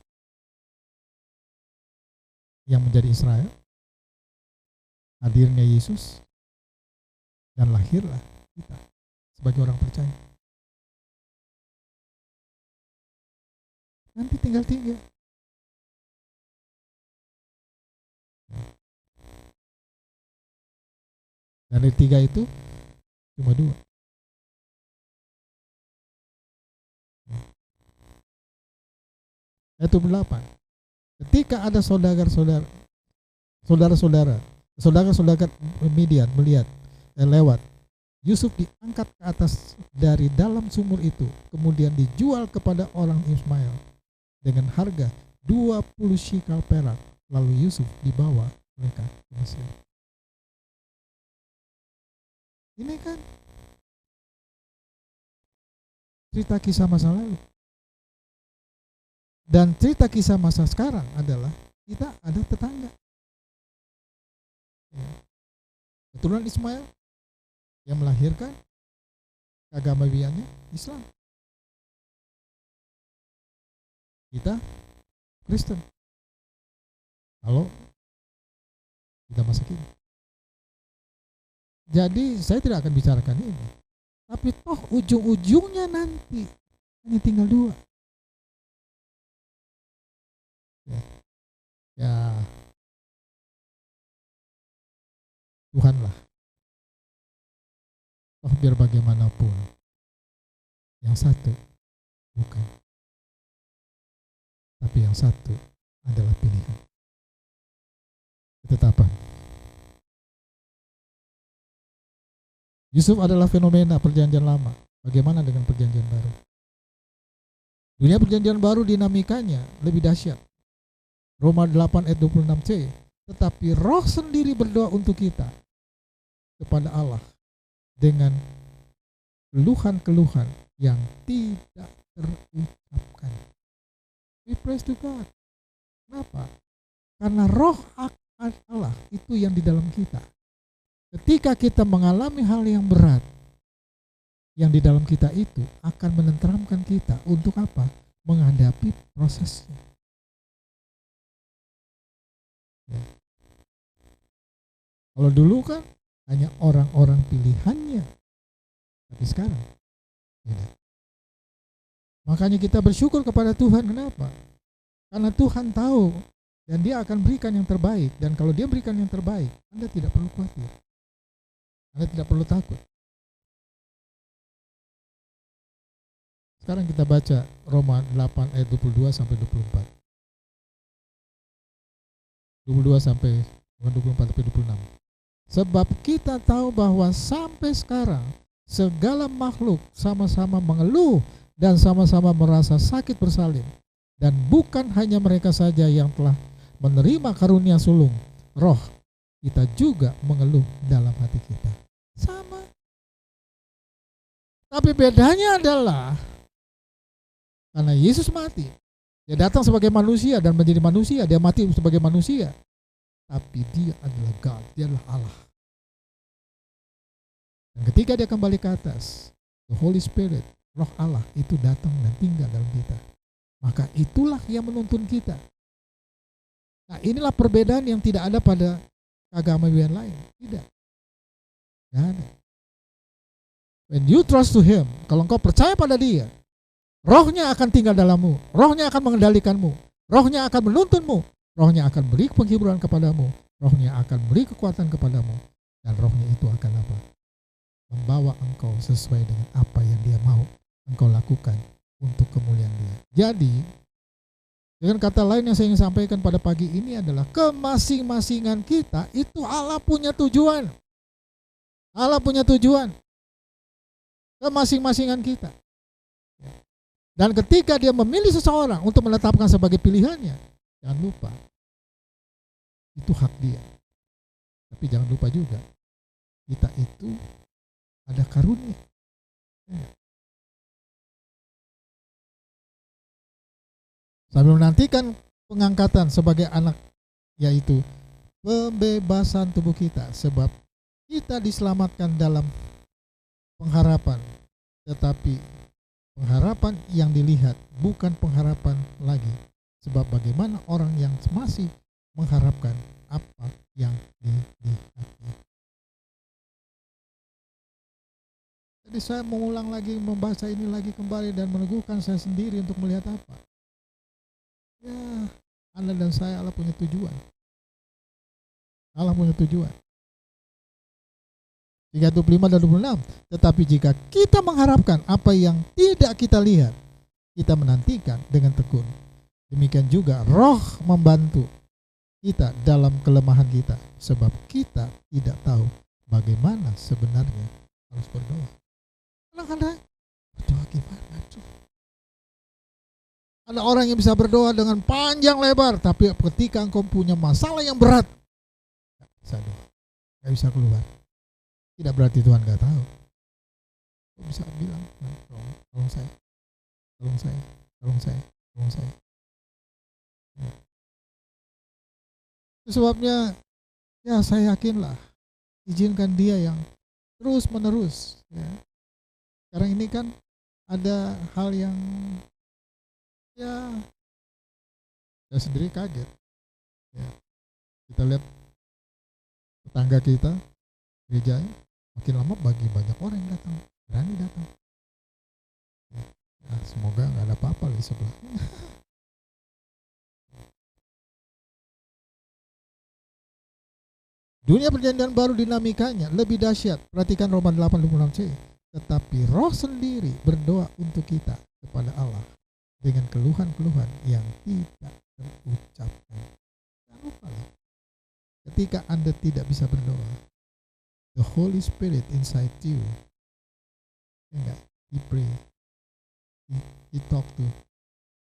yang menjadi Israel, hadirnya Yesus, dan lahirlah kita sebagai orang percaya. Nanti tinggal 3. Dari 3 itu cuma 2. Ayat 8. Ketika ada saudara-saudara Midian melihat lewat, Yusuf diangkat ke atas dari dalam sumur itu, kemudian dijual kepada orang Ismail dengan harga 20 shikal perak. Lalu Yusuf dibawa mereka ke Mesir. Ini kan cerita kisah masa lalu. Dan cerita kisah masa sekarang adalah kita ada tetangga, keturunan Ismail yang melahirkan keagamaannya Islam. Kita Kristen. Kalau kita masa kini. Jadi saya tidak akan bicarakan ini. Tapi toh ujung-ujungnya nanti hanya tinggal 2. Ya, Tuhanlah. Toh biar bagaimanapun, yang satu bukan, tapi yang satu adalah pilihan. Ketetapan. Yusuf adalah fenomena perjanjian lama. Bagaimana dengan perjanjian baru? Dunia perjanjian baru dinamikanya lebih dahsyat. Roma 8 ayat 26c. Tetapi Roh sendiri berdoa untuk kita kepada Allah dengan keluhan-keluhan yang tidak terucapkan. We praise to God. Kenapa? Karena Roh Allah itu yang di dalam kita. Ketika kita mengalami hal yang berat, yang di dalam kita itu akan menenteramkan kita untuk apa? Menghadapi prosesnya. Ya. Kalau dulu kan hanya orang-orang pilihannya, tapi sekarang tidak. Makanya kita bersyukur kepada Tuhan. Kenapa? Karena Tuhan tahu dan Dia akan berikan yang terbaik. Dan kalau Dia berikan yang terbaik, Anda tidak perlu khawatir, Anda tidak perlu takut. Sekarang kita baca Roma 8 ayat 22 sampai 24. 22 sampai 24 sampai 26. Sebab kita tahu bahwa sampai sekarang segala makhluk sama-sama mengeluh dan sama-sama merasa sakit bersalin. Dan bukan hanya mereka saja yang telah menerima karunia sulung Roh, kita juga mengeluh dalam hati kita. Sama. Tapi bedanya adalah karena Yesus mati, Dia datang sebagai manusia dan menjadi manusia, Dia mati sebagai manusia. Tapi Dia adalah God, Dia adalah Allah. Dan ketika Dia kembali ke atas, the Holy Spirit, Roh Allah itu datang dan tinggal dalam kita. Maka itulah yang menuntun kita. Nah, inilah perbedaan yang tidak ada pada agama yang lain. Tidak. Tidak ada. When you trust to Him, kalau engkau percaya pada Dia, Rohnya akan tinggal dalammu, Rohnya akan mengendalikanmu, Rohnya akan menuntunmu, Rohnya akan beri penghiburan kepadamu, Rohnya akan beri kekuatan kepadamu, dan Rohnya itu akan apa? Membawa engkau sesuai dengan apa yang Dia mau engkau lakukan untuk kemuliaan Dia. Jadi, dengan kata lain yang saya ingin sampaikan pada pagi ini adalah kemasing-masingan kita itu Allah punya tujuan. Allah punya tujuan. Kemasing-masingan kita. Dan ketika Dia memilih seseorang untuk menetapkan sebagai pilihannya, jangan lupa, itu hak Dia. Tapi jangan lupa juga, kita itu ada karunia. Sambil menantikan pengangkatan sebagai anak, yaitu pembebasan tubuh kita. Sebab kita diselamatkan dalam pengharapan, tetapi pengharapan yang dilihat bukan pengharapan lagi. Sebab bagaimana orang yang masih mengharapkan apa yang dilihatnya. Jadi saya mengulang lagi, membaca ini lagi kembali dan meneguhkan saya sendiri untuk melihat apa. Ya, Anda dan saya, Allah punya tujuan. Allah punya tujuan. 3:25 dan 26. Tetapi jika kita mengharapkan apa yang tidak kita lihat, kita menantikan dengan tekun. Demikian juga Roh membantu kita dalam kelemahan kita, sebab kita tidak tahu bagaimana sebenarnya harus berdoa. Kadang-kadang berdoa gimana tuh? Ada orang yang bisa berdoa dengan panjang lebar, tapi ketika engkau punya masalah yang berat, gak bisa doa, gak bisa keluar. Tidak berarti Tuhan gak tahu. Kau bisa bilang, tolong saya, tolong saya, tolong saya, tolong saya. Ya. Itu sebabnya, ya saya yakinlah, izinkan Dia yang terus menerus. Ya. Sekarang ini kan ada hal yang, ya, saya sendiri kaget. Ya. Kita lihat tetangga kita, gerejanya, makin lama bagi banyak orang yang datang, berani datang. Ya, semoga nggak ada apa-apa di sebelah. Dunia perjanjian baru dinamikanya lebih dahsyat. Perhatikan Roma 8:26c. Tetapi Roh sendiri berdoa untuk kita kepada Allah dengan keluhan-keluhan yang tidak terucapkan. Jangan lupa loh, ketika Anda tidak bisa berdoa, the Holy Spirit inside you, enggak, He pray, He talk to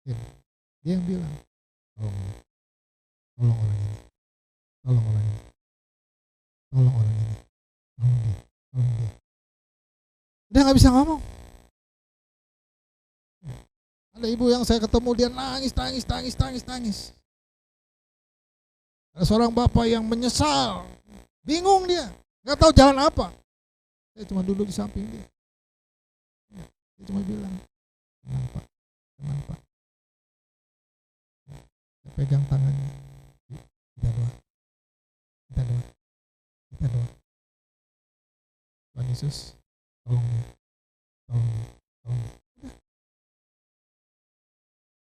Dia yang bilang, tolong orang ini, tolong orang ini, tolong orang ini, tolong dia, tolong dia. Dia nggak bisa ngomong. Ada ibu yang saya ketemu, dia nangis. Ada seorang bapak yang menyesal, bingung dia, nggak tahu jalan apa. Saya cuma duduk di samping dia. Dia cuma bilang, tenang Pak. Saya pegang tangannya. Kita doa. Tuhan Yesus, tolong dia. Udah.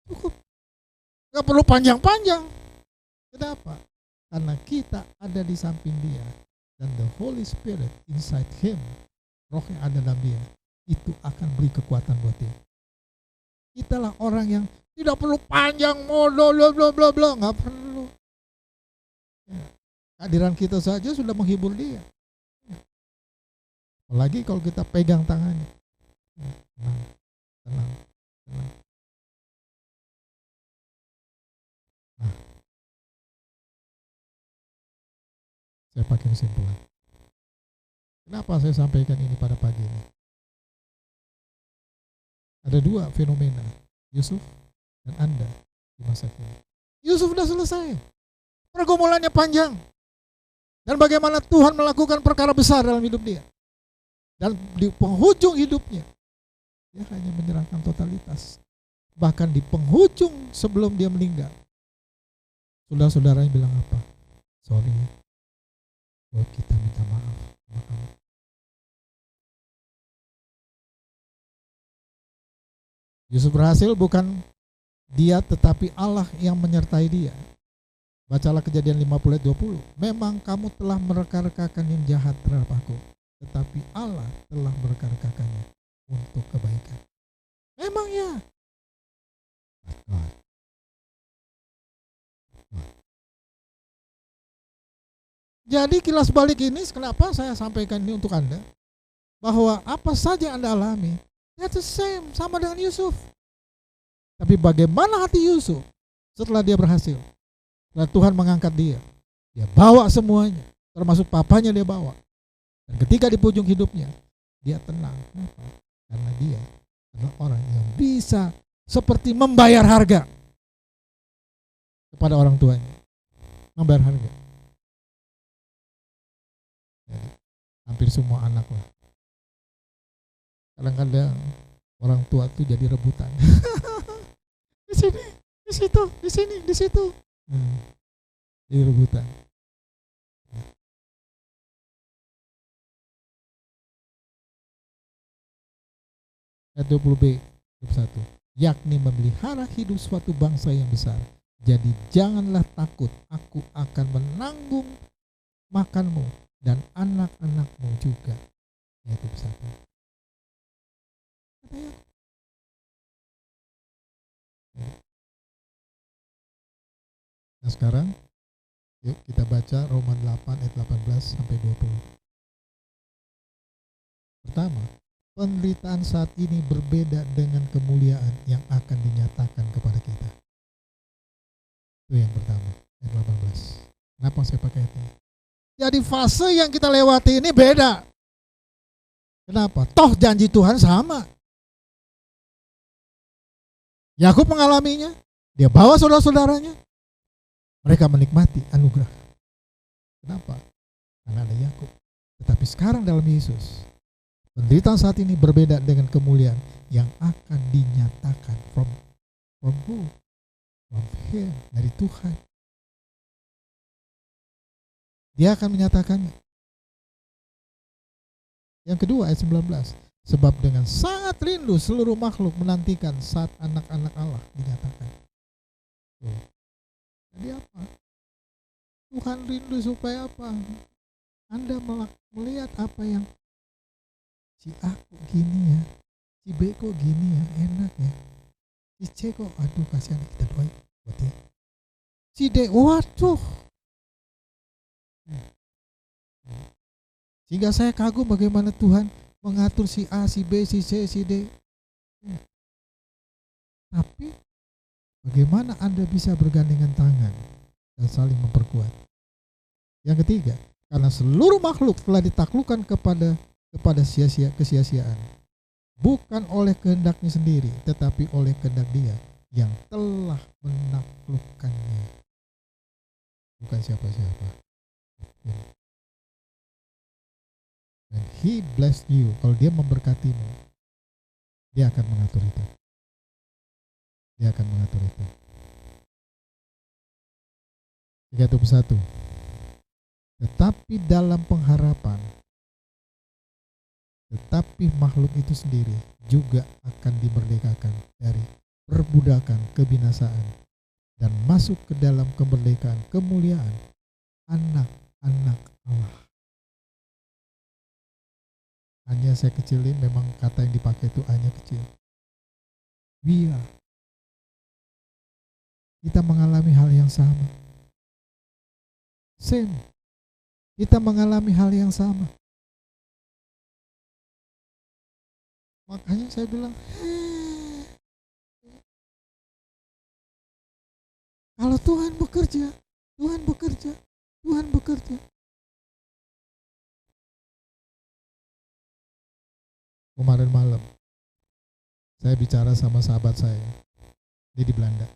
Cukup. Gak perlu panjang-panjang. Kenapa? Karena kita ada di samping dia. Dan the Holy Spirit inside him, roh yang ada dalam dia, itu akan beri kekuatan buat dia. Italah orang yang tidak perlu panjang, bla, nggak perlu. Ya. Kehadiran kita saja sudah menghibur dia. Ya. Apalagi kalau kita pegang tangannya. Ya. Tenang. Nah, saya pakai kesimpulan. Kenapa saya sampaikan ini pada pagi ini? Ada dua fenomena, Yusuf dan Anda di masa kini. Yusuf sudah selesai, pergumulannya panjang, dan bagaimana Tuhan melakukan perkara besar dalam hidup dia. Dan di penghujung hidupnya, dia hanya menyerahkan totalitas. Bahkan di penghujung sebelum dia meninggal, saudara-saudaranya bilang apa? Sorry, kita minta maaf sama kamu. Yusuf berhasil bukan dia tetapi Allah yang menyertai dia. Bacalah Kejadian 50 ayat 20. Memang kamu telah mereka-rekakan yang jahat terhadap aku, tetapi Allah telah mereka-rekakannya untuk kebaikan. Memang ya. Jadi kilas balik ini, kenapa saya sampaikan ini untuk Anda? Bahwa apa saja yang Anda alami, that's the same, sama dengan Yusuf. Tapi bagaimana hati Yusuf setelah dia berhasil? Setelah Tuhan mengangkat dia, dia bawa semuanya, termasuk papanya dia bawa. Dan ketika di ujung hidupnya, dia tenang. Kenapa? Karena dia adalah orang yang bisa seperti membayar harga kepada orang tuanya. Membayar harga. Jadi, hampir semua anak lah. Kadang-kadang orang tua itu jadi rebutan. Di sini, di situ, di sini, di situ. Jadi rebutan. Ayat 20b, 21. Yakni memelihara hidup suatu bangsa yang besar. Jadi janganlah takut, aku akan menanggung makanmu dan anak-anakmu juga. Ayat 21. Nah sekarang yuk kita baca Roma 8 ayat 18 sampai 20. Pertama, penderitaan saat ini berbeda dengan kemuliaan yang akan dinyatakan kepada kita. Itu yang pertama, ayat 18. Kenapa saya pakai itu? Jadi fase yang kita lewati ini beda. Kenapa? Toh janji Tuhan sama. Yakub mengalaminya, dia bawa saudara-saudaranya, mereka menikmati anugerah. Kenapa? Karena ada Yakub. Tetapi sekarang dalam Yesus, penderitaan saat ini berbeda dengan kemuliaan yang akan dinyatakan from who? From Him, dari Tuhan. Dia akan menyatakannya. Yang kedua ayat 19. Sebab dengan sangat rindu seluruh makhluk menantikan saat anak-anak Allah dinyatakan. Jadi apa? Tuhan rindu supaya apa? Anda melihat apa yang si A kok gini ya, si B kok gini ya, enak ya, si C kok aduh kasihan, kita doain buat dia. Si D, waduh. Sehingga saya kagum bagaimana Tuhan mengatur si A, si B, si C, si D. Tapi Bagaimana Anda bisa bergandengan tangan dan saling memperkuat? Yang ketiga, karena seluruh makhluk telah ditaklukkan kepada kesia-siaan, bukan oleh kehendaknya sendiri, tetapi oleh kehendak Dia yang telah menaklukkannya. Bukan siapa-siapa. And He blessed you. Kalau Dia memberkatimu, Dia akan mengatur itu. Dia akan mengatur itu. 31. Tetapi dalam pengharapan, tetapi makhluk itu sendiri juga akan dimerdekakan dari perbudakan kebinasaan dan masuk ke dalam kemerdekaan kemuliaan anak-anak Allah. Hanya saya kecilin, memang kata yang dipakai itu hanya kecil. Biar kita mengalami hal yang sama. Same. Kita mengalami hal yang sama. Makanya saya bilang, kalau Tuhan bekerja, Tuhan bekerja, Tuhan bekerja. Kemarin malam, saya bicara sama sahabat saya, dia di Belanda,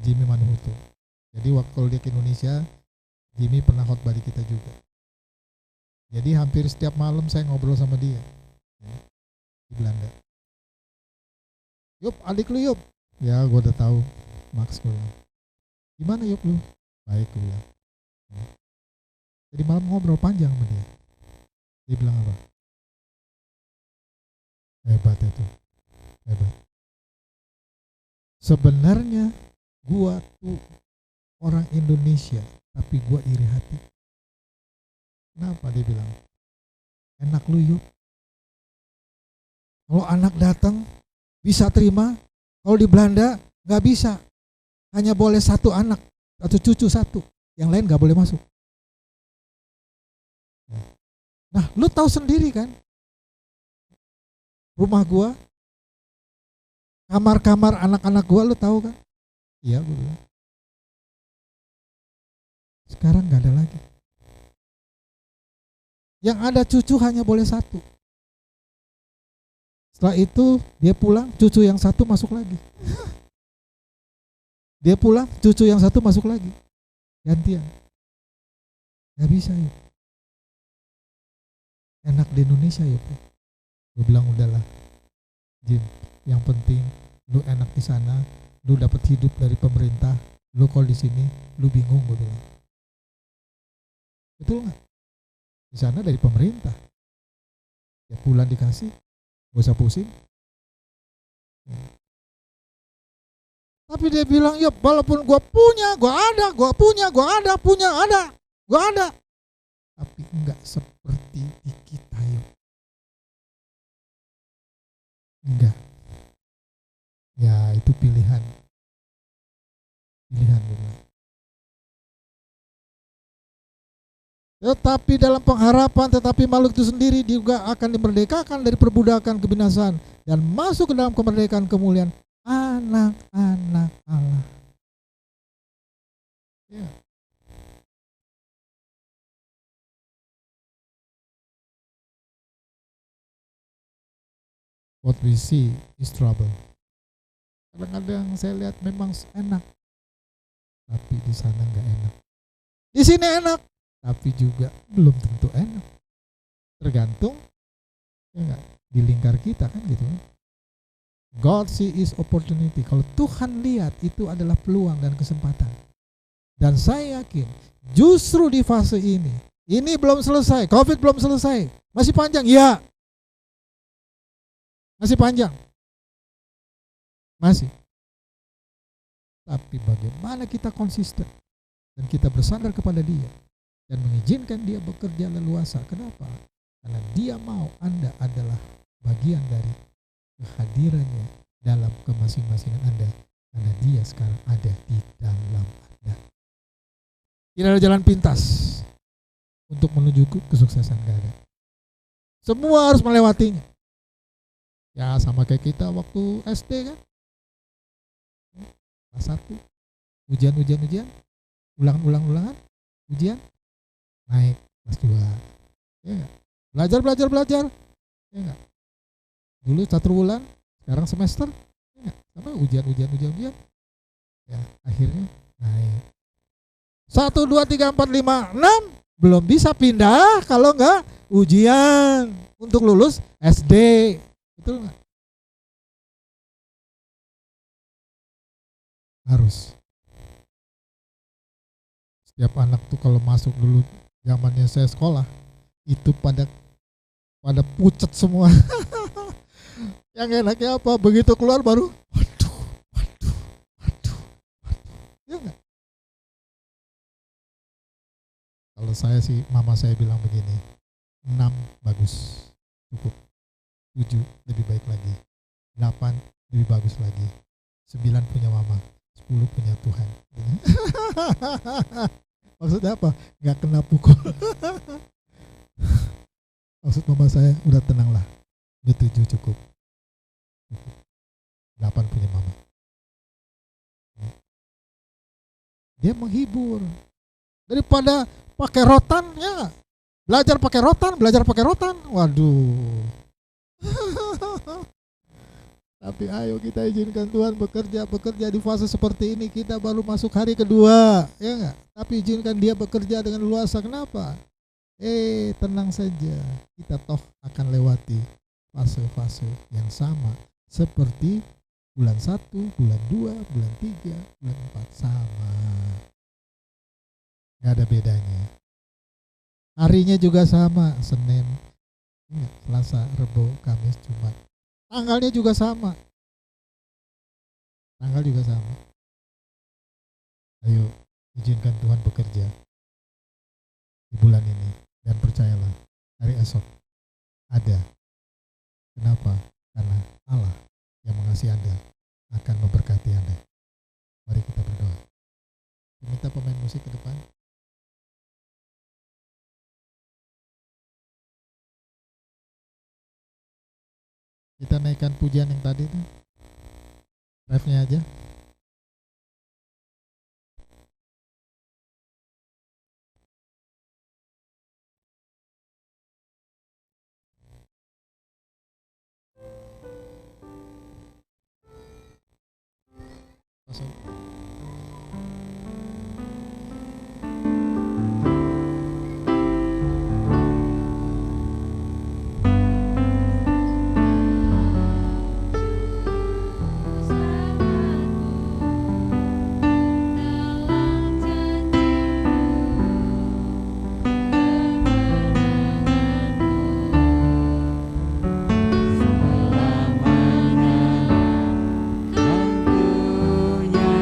Jimmy Manuhuto. Jadi waktu dia ke Indonesia, Jimmy pernah khotbah di kita juga. Jadi hampir setiap malam saya ngobrol sama dia di Belanda. Yup, adik lu Yup. Ya, gue udah tahu. Max gue. Gimana Yup lu? Baik gue bilang. Jadi malam ngobrol panjang sama dia. Dia bilang apa? Hebat itu. Hebat. Sebenarnya gua tuh orang Indonesia, tapi gua iri hati. Kenapa? Dia bilang, enak lu Yup. Kalau anak datang bisa terima, kalau di Belanda nggak bisa, hanya boleh satu anak atau cucu satu, yang lain nggak boleh masuk. Nah, lu tahu sendiri kan, rumah gua, kamar-kamar anak-anak gua, lu tahu kan? Iya, gua bilang. Sekarang nggak ada lagi. Yang ada cucu hanya boleh satu. Setelah itu dia pulang, cucu yang satu masuk lagi. Dia pulang, cucu yang satu masuk lagi. Gantian. Gak bisa ya. Enak di Indonesia ya. Gue bilang udahlah, Jim, yang penting lu enak di sana, lu dapat hidup dari pemerintah. Lu kalau di sini, lu bingung, gue bilang. Betul nggak? Di sana dari pemerintah. Ya bulan dikasih. Gak usah pusing. Tapi dia bilang, ya walaupun gue punya, gue ada, gue punya, gue ada, punya, ada, gue ada. Tapi enggak seperti di kita yuk. Enggak. Ya itu pilihan. Pilihan gue bilang. Tetapi dalam pengharapan, tetapi makhluk itu sendiri juga akan dimerdekakan dari perbudakan kebinasaan dan masuk ke dalam kemerdekaan kemuliaan anak-anak Allah. Ya. What we see is trouble. Kadang-kadang saya lihat memang enak, tapi di sana nggak enak. Di sini enak, tapi juga belum tentu enak. Tergantung ya enggak, di lingkar kita kan gitu. God see is opportunity. Kalau Tuhan lihat itu adalah peluang dan kesempatan. Dan saya yakin justru di fase ini belum selesai, COVID belum selesai, masih panjang, ya. Masih panjang. Masih. Tapi bagaimana kita konsisten dan kita bersandar kepada Dia dan mengizinkan Dia bekerja leluasa. Kenapa? Karena Dia mau Anda adalah bagian dari kehadirannya dalam kemasing-masingan Anda. Karena Dia sekarang ada di dalam Anda. Tidak ada jalan pintas untuk menuju kesuksesan, gak ada. Semua harus melewatinya. Ya sama kayak kita waktu SD kan. Kelas 1 ujian, ulangan, ujian, naik kelas 2. Ya enggak? Belajar. Ya enggak? Dulu 1 bulan, sekarang semester. Ya enggak? Sama ujian. Ya, akhirnya naik. 1, 2, 3, 4, 5, 6 belum bisa pindah kalau enggak ujian untuk lulus SD. Betul enggak? Harus. Setiap anak tuh kalau masuk dulu zamannya saya sekolah itu pada pucet semua. Yang enaknya apa? Begitu keluar baru waduh. Ya enggak? Kalau saya sih, mama saya bilang begini, 6 bagus, cukup. 7 lebih baik lagi. 8 lebih bagus lagi. 9 punya mama, 10 punya Tuhan. Maksudnya apa? Nggak kena pukul. Maksud mama saya, udah tenanglah. Udah 7 cukup. 8 punya mama. Dia menghibur. Daripada pakai rotan, ya belajar pakai rotan. Waduh. Tapi ayo kita izinkan Tuhan bekerja di fase seperti ini. Kita baru masuk hari kedua, ya enggak? Tapi izinkan dia bekerja dengan luasa. Kenapa? Tenang saja. Kita toh akan lewati fase-fase yang sama seperti bulan 1, bulan 2, bulan 3, bulan 4 sama. Gak ada bedanya. Harinya juga sama, Senin, Selasa, Rabu, Kamis, Jumat. Tanggalnya juga sama. Ayo, izinkan Tuhan bekerja di bulan ini. Dan percayalah, hari esok ada. Kenapa? Karena Allah yang mengasihi Anda akan memberkati Anda. Mari kita berdoa. Minta pemain musik ke depan. Kita naikkan pujian yang tadi tuh. Refnya aja. Masuk. Selamanya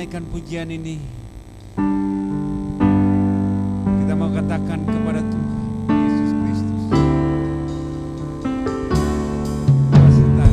menaikkan pujian ini, kita mau katakan kepada Tuhan Yesus Kristus, kasih Tuhan.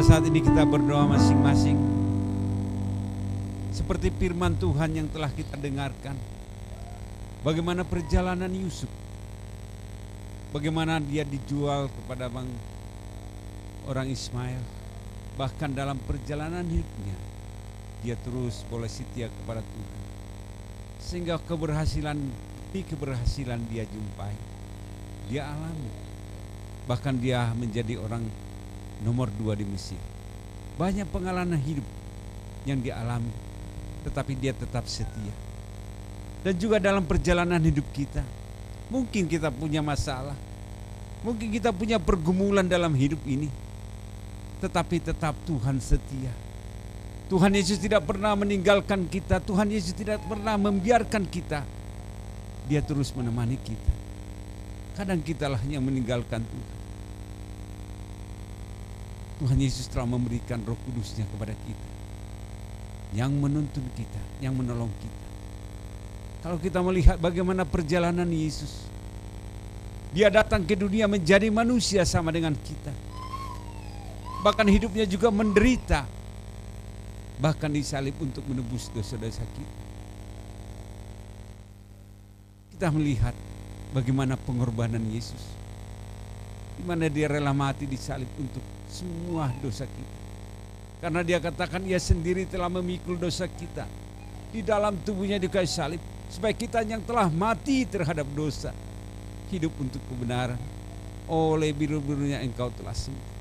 Saat ini kita berdoa masing-masing seperti firman Tuhan yang telah kita dengarkan. Bagaimana perjalanan Yusuf, bagaimana dia dijual kepada orang Ismail, bahkan dalam perjalanan hidupnya dia terus boleh setia kepada Tuhan, sehingga keberhasilan dia jumpai, dia alami, bahkan dia menjadi orang nomor 2 di Mesir. Banyak pengalaman hidup yang dialami, tetapi dia tetap setia. Dan juga dalam perjalanan hidup kita, mungkin kita punya masalah, mungkin kita punya pergumulan dalam hidup ini, tetapi tetap Tuhan setia. Tuhan Yesus tidak pernah meninggalkan kita, Tuhan Yesus tidak pernah membiarkan kita. Dia terus menemani kita. Kadang kitalah yang meninggalkan Tuhan. Tuhan Yesus telah memberikan Roh Kudus-Nya kepada kita, yang menuntun kita, yang menolong kita. Kalau kita melihat bagaimana perjalanan Yesus, dia datang ke dunia menjadi manusia sama dengan kita. Bahkan hidupnya juga menderita, bahkan disalib untuk menebus dosa-dosa kita. Kita melihat bagaimana pengorbanan Yesus, di mana dia rela mati disalib untuk semua dosa kita. Karena dia katakan ia sendiri telah memikul dosa kita di dalam tubuhnya di kayu salib, supaya kita yang telah mati terhadap dosa hidup untuk kebenaran. Oleh biru-birunya engkau telah sembuh.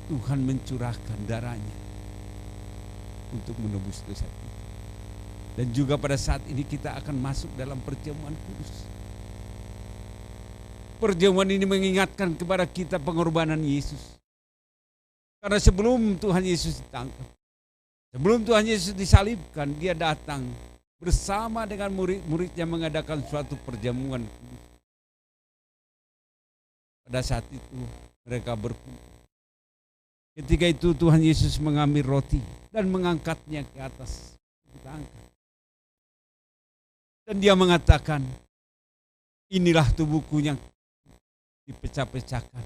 Tuhan mencurahkan darahnya untuk menebus dosa kita. Dan juga pada saat ini kita akan masuk dalam perjamuan kudus. Perjamuan ini mengingatkan kepada kita pengorbanan Yesus. Karena sebelum Tuhan Yesus ditangkap, sebelum Tuhan Yesus disalibkan, dia datang bersama dengan murid-muridnya mengadakan suatu perjamuan. Pada saat itu mereka berkumpul. Ketika itu Tuhan Yesus mengambil roti dan mengangkatnya ke atas. Dan dia mengatakan, inilah tubuhku yang dipecah-pecahkan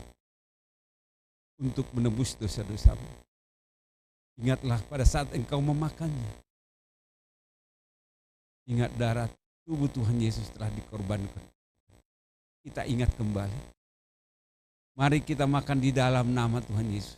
untuk menebus dosa-dosamu. Ingatlah pada saat engkau memakannya. Ingat darah tubuh Tuhan Yesus telah dikorbankan. Kita ingat kembali Mari kita makan di dalam nama Tuhan Yesus.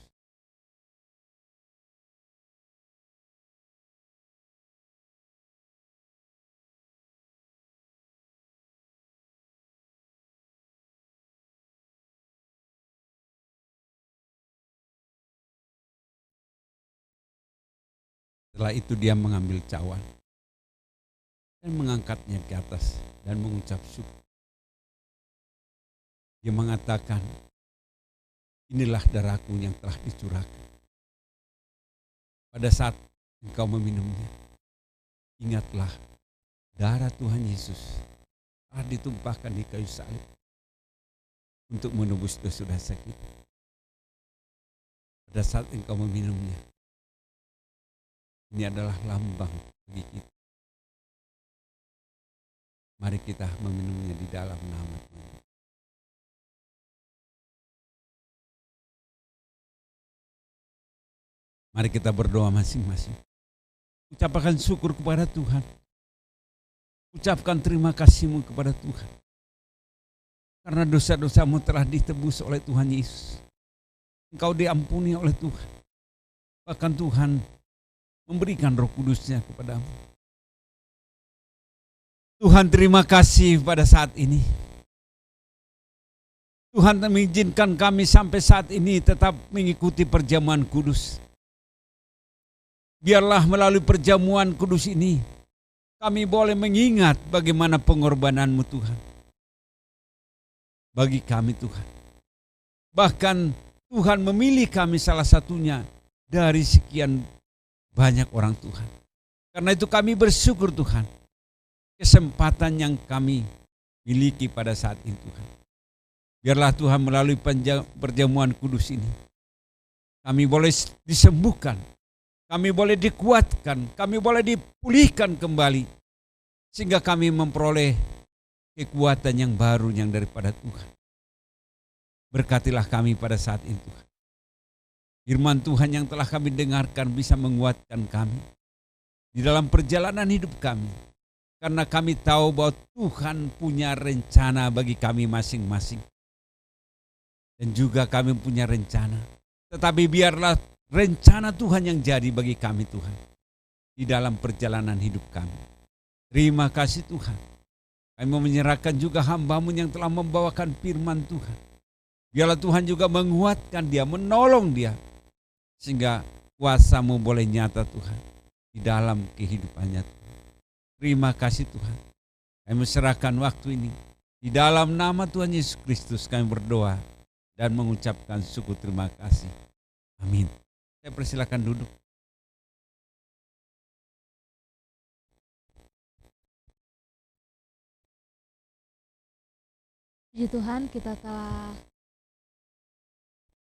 Setelah itu dia mengambil cawan dan mengangkatnya ke atas dan mengucap syukur. Dia mengatakan, inilah darahku yang telah dicurahkan. Pada saat engkau meminumnya, ingatlah darah Tuhan Yesus telah ditumpahkan di kayu salib untuk menebus dosa-dosa kita. Pada saat engkau meminumnya, ini adalah lambang bagi kita. Mari kita meminumnya di dalam nama Tuhan. Mari kita berdoa masing-masing. Ucapkan syukur kepada Tuhan. Ucapkan terima kasihmu kepada Tuhan. Karena dosa-dosamu telah ditebus oleh Tuhan Yesus. Engkau diampuni oleh Tuhan. Bahkan Tuhan memberikan Roh Kudus-Nya kepadamu. Tuhan, terima kasih pada saat ini. Tuhan mengizinkan kami sampai saat ini tetap mengikuti perjamuan kudus. Biarlah melalui perjamuan kudus ini kami boleh mengingat bagaimana pengorbanan-Mu Tuhan bagi kami Tuhan. Bahkan Tuhan memilih kami salah satunya dari sekian banyak orang Tuhan. Karena itu kami bersyukur Tuhan, kesempatan yang kami miliki pada saat ini Tuhan. Biarlah Tuhan melalui perjamuan kudus ini kami boleh disembuhkan, kami boleh dikuatkan, kami boleh dipulihkan kembali. Sehingga kami memperoleh kekuatan yang baru yang daripada Tuhan. Berkatilah kami pada saat itu Tuhan. Firman Tuhan yang telah kami dengarkan bisa menguatkan kami di dalam perjalanan hidup kami. Karena kami tahu bahwa Tuhan punya rencana bagi kami masing-masing. Dan juga kami punya rencana. Tetapi biarlah rencana Tuhan yang jadi bagi kami Tuhan. Di dalam perjalanan hidup kami. Terima kasih Tuhan. Kami mau menyerahkan juga hamba-Mu yang telah membawakan firman Tuhan. Biarlah Tuhan juga menguatkan dia, menolong dia. Sehingga kuasa-Mu boleh nyata Tuhan. Di dalam kehidupannya Tuhan. Terima kasih Tuhan. Kami menserahkan waktu ini. Di dalam nama Tuhan Yesus Kristus kami berdoa. Dan mengucapkan syukur terima kasih. Amin. Saya persilakan duduk. Puji Tuhan, kita telah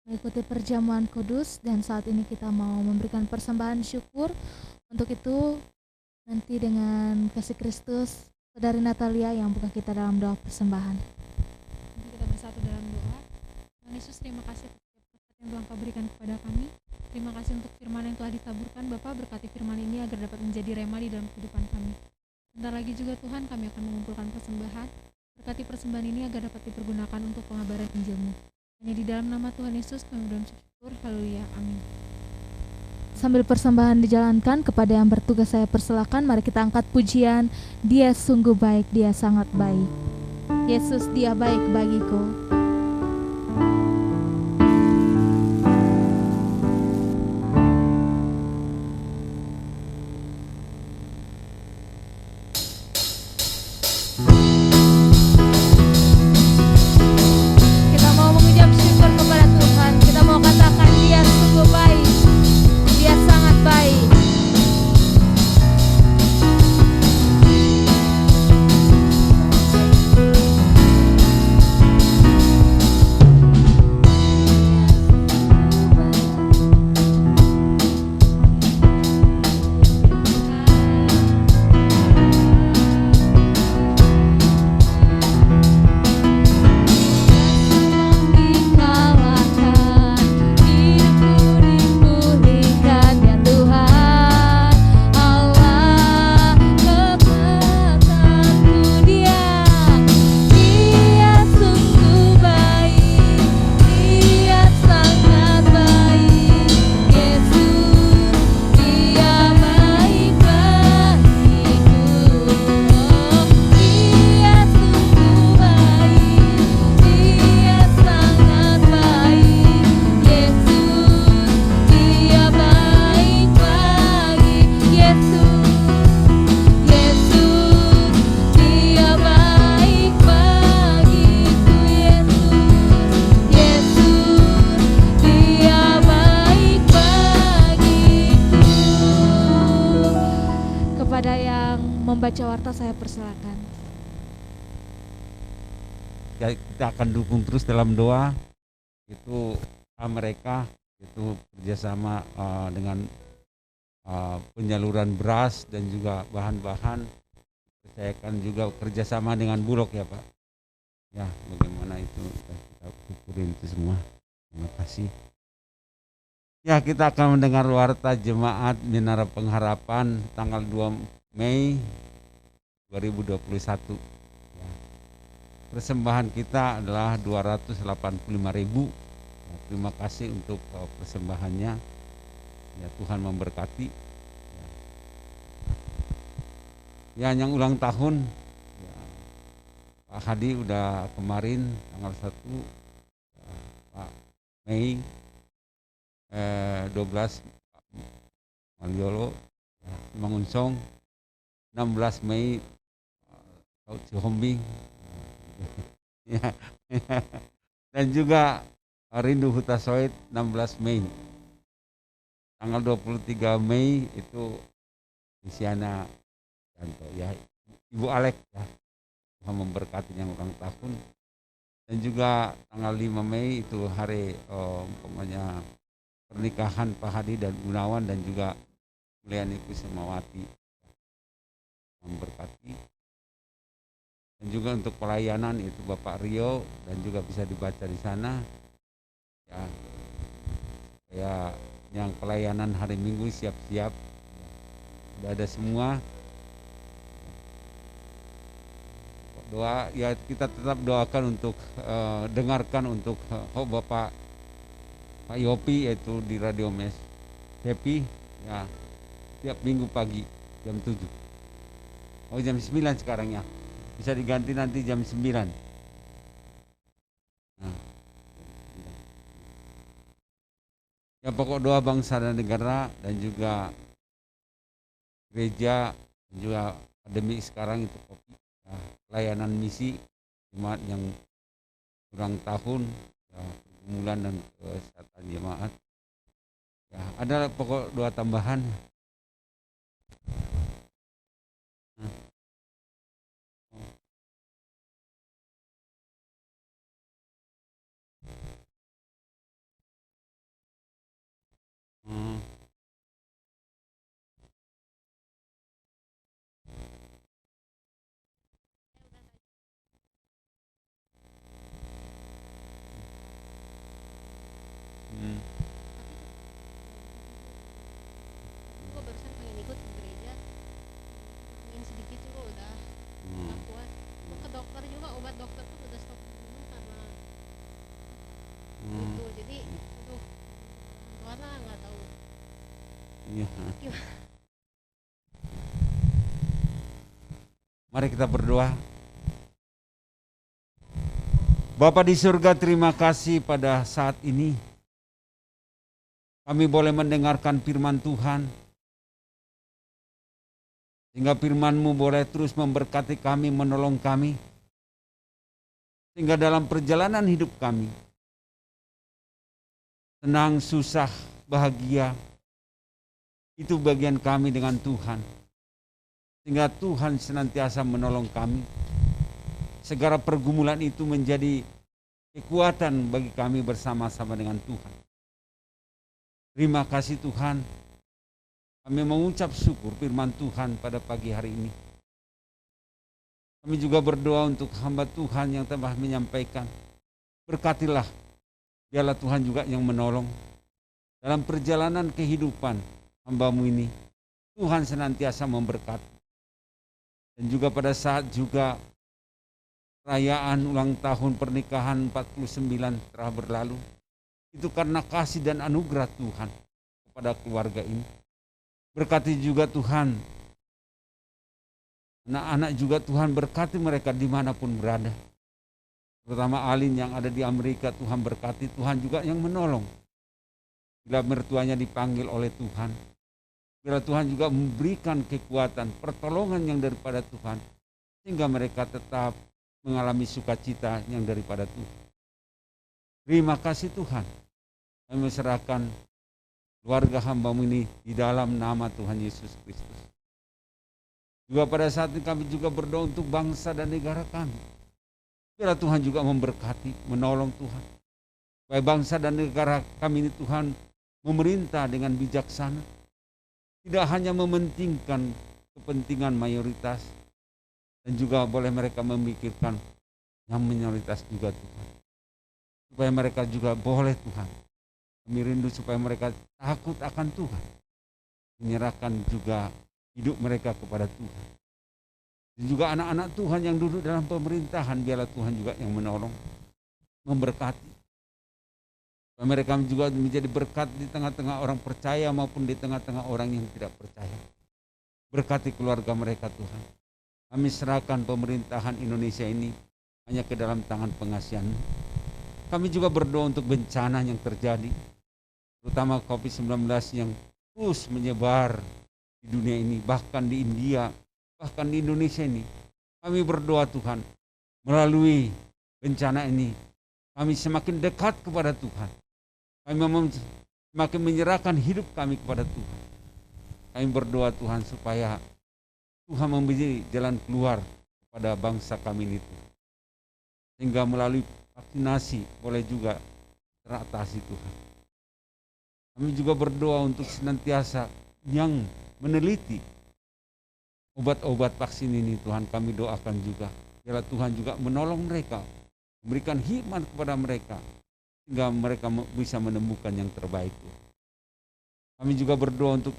mengikuti perjamuan kudus dan saat ini kita mau memberikan persembahan syukur. Untuk itu nanti dengan kasih Kristus, Saudari Natalia yang buka kita dalam doa persembahan. Nanti kita bersatu dalam doa. Tuhan Yesus, terima kasih atas berkat yang telah Kau berikan kepada kami. Terima kasih untuk firman yang telah ditaburkan. Bapak, berkati firman ini agar dapat menjadi rema di dalam kehidupan kami. Sebentar lagi juga Tuhan kami akan mengumpulkan persembahan. Berkati persembahan ini agar dapat dipergunakan untuk pengabaran Injil-Mu. Hanya di dalam nama Tuhan Yesus kami berdoa syukur. Haleluya. Amin. Sambil persembahan dijalankan, kepada yang bertugas saya persilakan, mari kita angkat pujian. Dia sungguh baik, Dia sangat baik. Yesus, Dia baik bagiku. Kita mau mengucap syukur kepada Tuhan. Kita mau katakan Dia sungguh baik. Dia sangat baik. membaca warta saya persilakan. Ya, kita akan dukung terus dalam doa itu mereka itu kerjasama dengan penyaluran beras dan juga bahan-bahan. Percayakan juga kerjasama dengan Bulog ya Pak. Ya, bagaimana itu kita syukurin itu semua. Terima kasih. Ya, kita akan mendengar warta jemaat Menara Pengharapan tanggal 2 Mei 2021. Ya. Persembahan kita adalah 285.000. Ya, terima kasih untuk persembahannya. Ya, Tuhan memberkati. Ya, yang ulang tahun ya, Pak Hadi udah kemarin tanggal 1 ya, Pak Mei 12 Maliolo ya, Mangunsong 16 Mei Laut Cihombing ya, dan juga Rindu Hutasoit 16 Mei. Tanggal 23 Mei itu Luciana Janto ya, Ibu Alek ya, Tuhan memberkati yang ulang tahun. Dan juga tanggal 5 Mei itu hari umpamanya pernikahan Pak Hadi dan Gunawan dan juga Mulyani Kusumawati, memberkati. Dan juga untuk pelayanan itu Bapak Rio dan juga bisa dibaca di sana ya, ya yang pelayanan hari Minggu siap-siap sudah ada semua. Doa ya, kita tetap doakan untuk dengarkan untuk Bapak Pak Yopi yaitu di Radio Mes Happy ya, tiap minggu pagi jam 7. Oh, jam 9 sekarang ya. Bisa diganti nanti jam 9. Nah. Ya, pokok doa bangsa dan negara dan juga gereja dan juga pandemi sekarang itu ya, pelayanan misi jemaat yang kurang tahun ya, pergumulan dan kesehatan jemaat ya, ada pokok doa tambahan. Gue barusan pengen ikut ke gereja, main sedikit juga udah nggak kuat. Gue ke dokter juga, obat dokter tuh udah stop minum karena gitu. Jadi aduh, karena nggak tahu Ya. gimana. Mari kita berdoa. Bapa di surga, terima kasih pada saat ini kami boleh mendengarkan firman Tuhan, sehingga firman-Mu boleh terus memberkati kami, menolong kami, sehingga dalam perjalanan hidup kami, senang, susah, bahagia, itu bagian kami dengan Tuhan, sehingga Tuhan senantiasa menolong kami. Segala pergumulan itu menjadi kekuatan bagi kami bersama-sama dengan Tuhan. Terima kasih Tuhan. Kami mengucap syukur firman Tuhan pada pagi hari ini. Kami juga berdoa untuk hamba Tuhan yang telah menyampaikan. Berkatilah, biarlah Tuhan juga yang menolong. Dalam perjalanan kehidupan hamba-Mu ini, Tuhan senantiasa memberkati. Dan juga pada saat juga perayaan ulang tahun pernikahan 49 telah berlalu, itu karena kasih dan anugerah Tuhan kepada keluarga ini. Berkati juga Tuhan anak-anak juga, Tuhan berkati mereka dimanapun berada. Terutama Alin yang ada di Amerika, Tuhan berkati, Tuhan juga yang menolong. Bila mertuanya dipanggil oleh Tuhan, bila Tuhan juga memberikan kekuatan, pertolongan yang daripada Tuhan, sehingga mereka tetap mengalami sukacita yang daripada Tuhan. Terima kasih Tuhan. Kami serahkan keluarga hamba-Mu ini di dalam nama Tuhan Yesus Kristus. Juga pada saat ini kami juga berdoa untuk bangsa dan negara kami. Biarlah Tuhan juga memberkati, menolong Tuhan. Supaya bangsa dan negara kami ini Tuhan memerintah dengan bijaksana. Tidak hanya mementingkan kepentingan mayoritas. Dan juga boleh mereka memikirkan yang minoritas juga Tuhan. Supaya mereka juga boleh Tuhan. Kami rindu supaya mereka takut akan Tuhan. Menyerahkan juga hidup mereka kepada Tuhan. Dan juga anak-anak Tuhan yang duduk dalam pemerintahan, biarlah Tuhan juga yang menolong, memberkati. Supaya mereka juga menjadi berkat di tengah-tengah orang percaya maupun di tengah-tengah orang yang tidak percaya. Berkati keluarga mereka Tuhan. Kami serahkan pemerintahan Indonesia ini hanya ke dalam tangan pengasihan-Mu. Kami juga berdoa untuk bencana yang terjadi, terutama COVID-19 yang terus menyebar di dunia ini, bahkan di India, bahkan di Indonesia ini. Kami berdoa Tuhan, melalui bencana ini, kami semakin dekat kepada Tuhan. Kami semakin menyerahkan hidup kami kepada Tuhan. Kami berdoa Tuhan supaya Tuhan memberi jalan keluar kepada bangsa kami ini. Sehingga melalui vaksinasi boleh juga teratasi Tuhan. Kami juga berdoa untuk senantiasa yang meneliti obat-obat vaksin ini Tuhan, kami doakan juga. Biarlah Tuhan juga menolong mereka, memberikan hikmat kepada mereka, sehingga mereka bisa menemukan yang terbaik. Kami juga berdoa untuk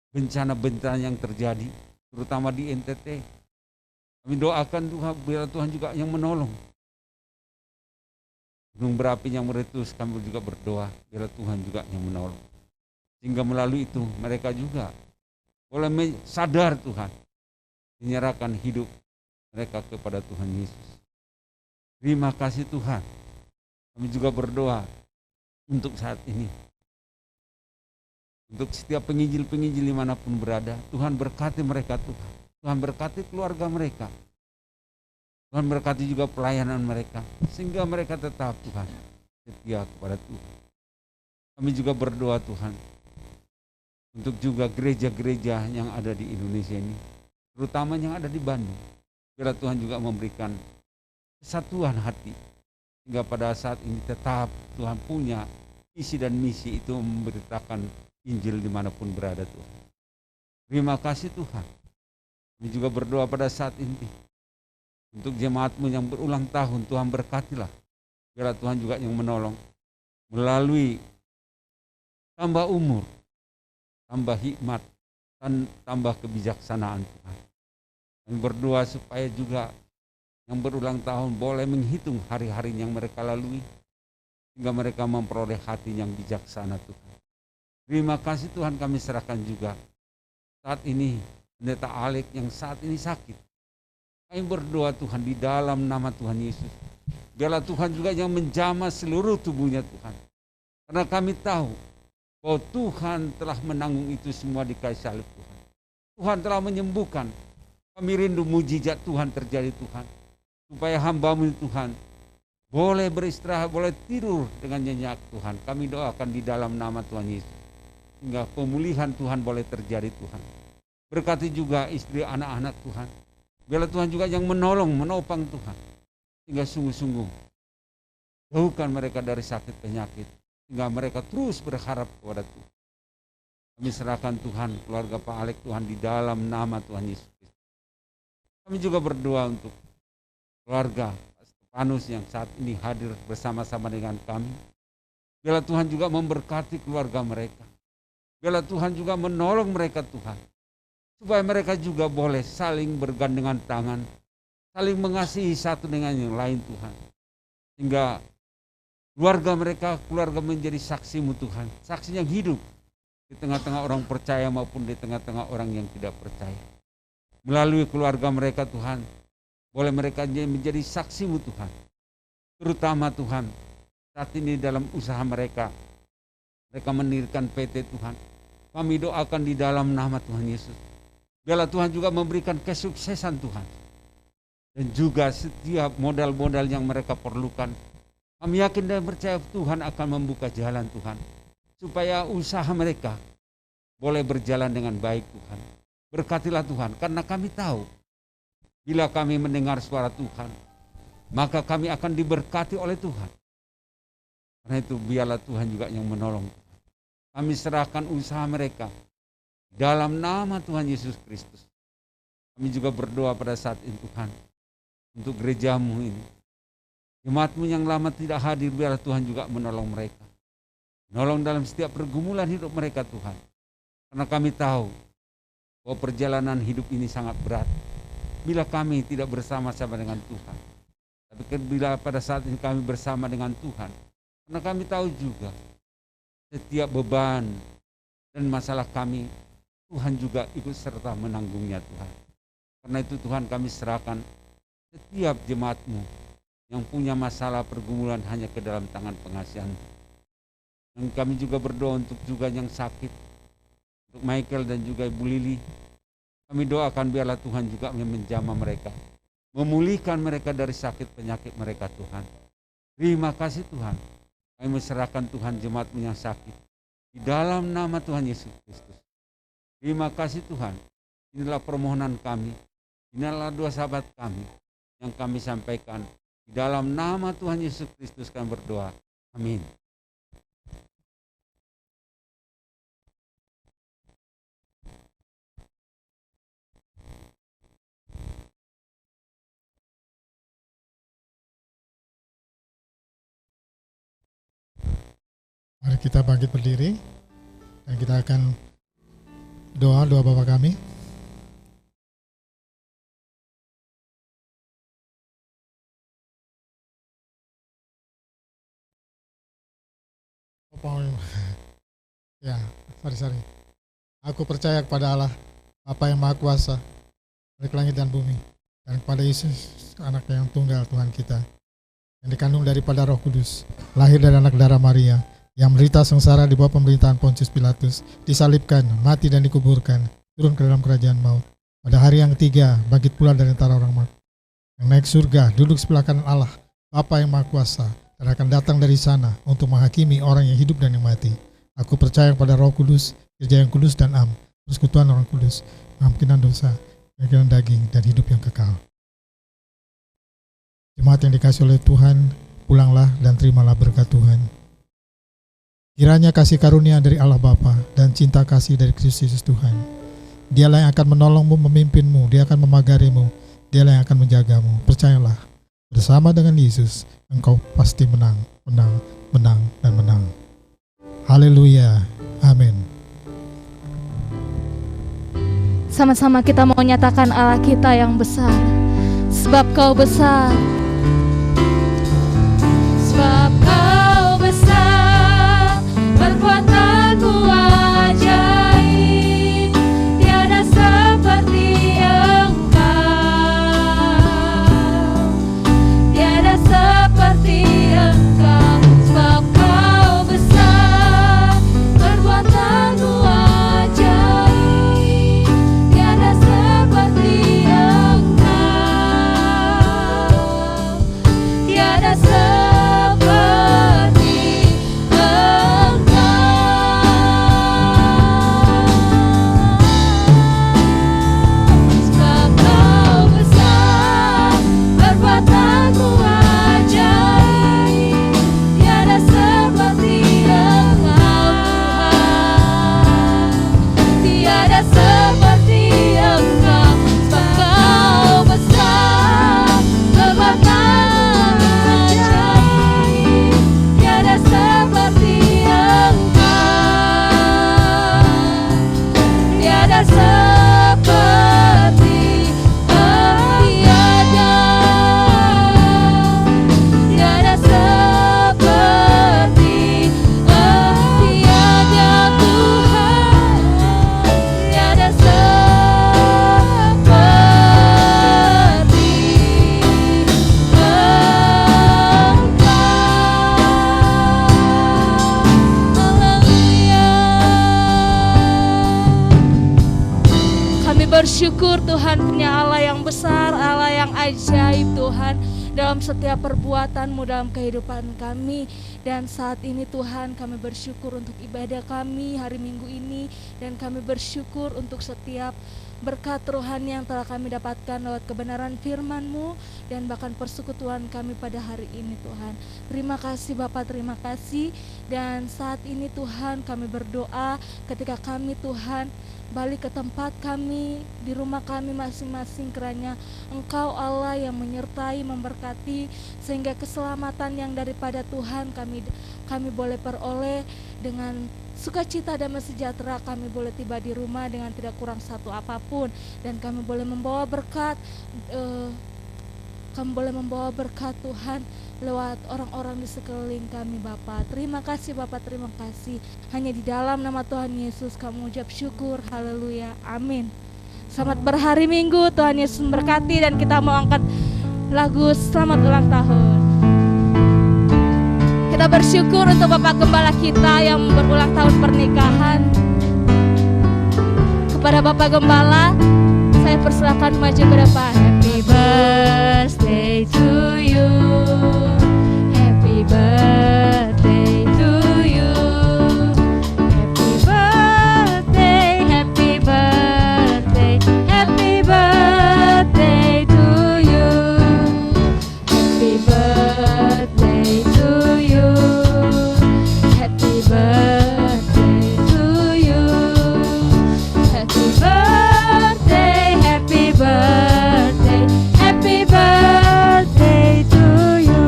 bencana-bencana yang terjadi, terutama di NTT. Kami doakan Tuhan, biarlah Tuhan juga yang menolong. Gunung berapi yang meletus, kami juga berdoa, biarlah Tuhan juga yang menolong. Sehingga melalui itu mereka juga boleh sadar Tuhan, menyerahkan hidup mereka kepada Tuhan Yesus. Terima kasih Tuhan. Kami juga berdoa untuk saat ini. Untuk setiap penginjil-penginjil dimanapun berada, Tuhan berkati mereka Tuhan. Tuhan berkati keluarga mereka. Tuhan berkati juga pelayanan mereka. Sehingga mereka tetap Tuhan setia kepada Tuhan. Kami juga berdoa Tuhan untuk juga gereja-gereja yang ada di Indonesia ini, terutama yang ada di Bandung. Biarlah Tuhan juga memberikan kesatuan hati, sehingga pada saat ini tetap Tuhan punya visi dan misi itu memberitakan Injil dimanapun berada Tuhan. Terima kasih Tuhan. Kami juga berdoa pada saat ini untuk jemaat-Mu yang berulang tahun, Tuhan berkatilah. Biarlah Tuhan juga yang menolong melalui tambah umur, tambah hikmat, dan tambah kebijaksanaan Tuhan. Dan berdoa supaya juga yang berulang tahun boleh menghitung hari-hari yang mereka lalui, sehingga mereka memperoleh hati yang bijaksana Tuhan. Terima kasih Tuhan, kami serahkan juga saat ini Pendeta Alek yang saat ini sakit. Kami berdoa Tuhan di dalam nama Tuhan Yesus. Biarlah Tuhan juga yang menjamah seluruh tubuhnya Tuhan. Karena kami tahu bahwa Tuhan telah menanggung itu semua di kayu salib Tuhan. Tuhan telah menyembuhkan. Kami rindu mujizat Tuhan terjadi Tuhan. Supaya hamba-Mu Tuhan boleh beristirahat, boleh tidur dengan nyenyak Tuhan. Kami doakan di dalam nama Tuhan Yesus. Hingga pemulihan Tuhan boleh terjadi Tuhan. Berkati juga istri anak-anak Tuhan. Biarlah Tuhan juga yang menolong, menopang Tuhan. Hingga sungguh-sungguh jauhkan mereka dari sakit penyakit. Hingga mereka terus berharap kepada Tuhan. Kami serahkan Tuhan keluarga Pak Alek Tuhan di dalam nama Tuhan Yesus. Kami juga berdoa untuk keluarga Pak Stefanus yang saat ini hadir bersama-sama dengan kami. Biarlah Tuhan juga memberkati keluarga mereka. Biarlah Tuhan juga menolong mereka Tuhan. Supaya mereka juga boleh saling bergandengan tangan. Saling mengasihi satu dengan yang lain Tuhan. Sehingga keluarga menjadi saksi-Mu Tuhan. Saksi yang hidup di tengah-tengah orang percaya maupun di tengah-tengah orang yang tidak percaya. Melalui keluarga mereka Tuhan, boleh mereka menjadi saksi-Mu Tuhan. Terutama Tuhan, saat ini dalam usaha mereka mendirikan PT Tuhan. Kami doakan di dalam nama Tuhan Yesus. Biarlah Tuhan juga memberikan kesuksesan Tuhan. Dan juga setiap modal-modal yang mereka perlukan. Kami yakin dan percaya Tuhan akan membuka jalan Tuhan. Supaya usaha mereka boleh berjalan dengan baik Tuhan. Berkatilah Tuhan, karena kami tahu bila kami mendengar suara Tuhan, maka kami akan diberkati oleh Tuhan. Karena itu biarlah Tuhan juga yang menolong. Kami serahkan usaha mereka dalam nama Tuhan Yesus Kristus. Kami juga berdoa pada saat ini Tuhan, untuk gerejamu ini. Jemaatmu yang lama tidak hadir, biarlah Tuhan juga menolong mereka. Menolong dalam setiap pergumulan hidup mereka Tuhan. Karena kami tahu bahwa perjalanan hidup ini sangat berat bila kami tidak bersama-sama dengan Tuhan. Tapi bila pada saat ini kami bersama dengan Tuhan, karena kami tahu juga setiap beban dan masalah kami, Tuhan juga ikut serta menanggungnya Tuhan. Karena itu Tuhan, kami serahkan setiap jemaat-Mu yang punya masalah pergumulan hanya ke dalam tangan pengasihan. Dan kami juga berdoa untuk juga yang sakit, untuk Michael dan juga Ibu Lili. Kami doakan biarlah Tuhan juga yang menjamah mereka, memulihkan mereka dari sakit penyakit mereka Tuhan. Terima kasih Tuhan. Kami menserahkan Tuhan jemaat-Mu yang sakit di dalam nama Tuhan Yesus Kristus. Terima kasih Tuhan. Inilah permohonan kami. Inilah doa sahabat kami yang kami sampaikan. Di dalam nama Tuhan Yesus Kristus kami berdoa. Amin. Mari kita bangkit berdiri dan kita akan doa Bapa kami. Ya, sorry. Aku percaya kepada Allah, Bapa yang Maha Kuasa, Pemilik langit dan bumi, dan kepada Yesus, anak yang tunggal Tuhan kita, yang dikandung daripada Roh Kudus, lahir dari anak darah Maria, yang menderita sengsara di bawah pemerintahan Pontius Pilatus, disalibkan, mati dan dikuburkan, turun ke dalam kerajaan maut. Pada hari yang ketiga, bangkit pula dari antara orang mati, yang naik surga, duduk sebelah kanan Allah, Bapa yang Maha Kuasa, dan akan datang dari sana untuk menghakimi orang yang hidup dan yang mati. Aku percaya kepada Roh Kudus, Gereja yang kudus dan am, persekutuan orang kudus, pengampunan dosa, pengampunan daging, dan hidup yang kekal. Jemaat yang dikasihi oleh Tuhan, pulanglah dan terimalah berkat Tuhan. Kiranya kasih karunia dari Allah Bapa dan cinta kasih dari Kristus Yesus Tuhan, Dialah yang akan menolongmu, memimpinmu, Dia akan memagarimu, Dialah yang akan menjagamu. Percayalah, bersama dengan Yesus, engkau pasti menang, dan menang. Haleluya, amin. Sama-sama kita mau nyatakan Allah kita yang besar, sebab Kau besar. Sebab Kau besar, perbuatanmu ajaib, tiada seperti Engkau, tiada seperti Engkau. Sebab Kau besar, perbuatanmu ajaib, tiada seperti Engkau, tiada seperti Sebab Kau besar, perbuatanmu ajaib, tiada seperti Engkau Tuhan, tiada seperti Engkau. Sebab Kau besar, perbuatanmu ajaib, tiada seperti Engkau, tiada seperti tiada seperti tiada Tuhan, tiada seperti Kami bersyukur Tuhan punya Allah yang besar, Allah yang ajaib Tuhan, dalam setiap perbuatan-Mu dalam kehidupan kami. Dan saat ini Tuhan, kami bersyukur untuk ibadah kami hari Minggu ini, dan kami bersyukur untuk setiap berkat rohani yang telah kami dapatkan lewat kebenaran firman-Mu dan bahkan persekutuan kami pada hari ini Tuhan. Terima kasih Bapa, terima kasih. Dan saat ini Tuhan kami berdoa ketika kami Tuhan balik ke tempat kami, di rumah kami masing-masing, kiranya Engkau Allah yang menyertai, memberkati, sehingga keselamatan yang daripada Tuhan kami boleh peroleh dengan sukacita dan sejahtera. Kami boleh tiba di rumah dengan tidak kurang satu apapun, dan kami boleh membawa berkat Tuhan lewat orang-orang di sekeliling kami Bapa. Terima kasih Bapa, terima kasih. Hanya di dalam nama Tuhan Yesus kami ucap syukur. Haleluya, amin. Selamat berhari Minggu, Tuhan Yesus memberkati. Dan kita mau angkat lagu selamat ulang tahun. Kita bersyukur untuk Bapak Gembala kita yang berulang tahun pernikahan. Kepada Bapak Gembala, saya persilakan maju ke depan. Happy birthday to you. Happy birthday to you. Happy birthday, happy birthday, happy birthday to you. Happy birthday to you. Happy birthday to you. Happy birthday, happy birthday, happy birthday to you.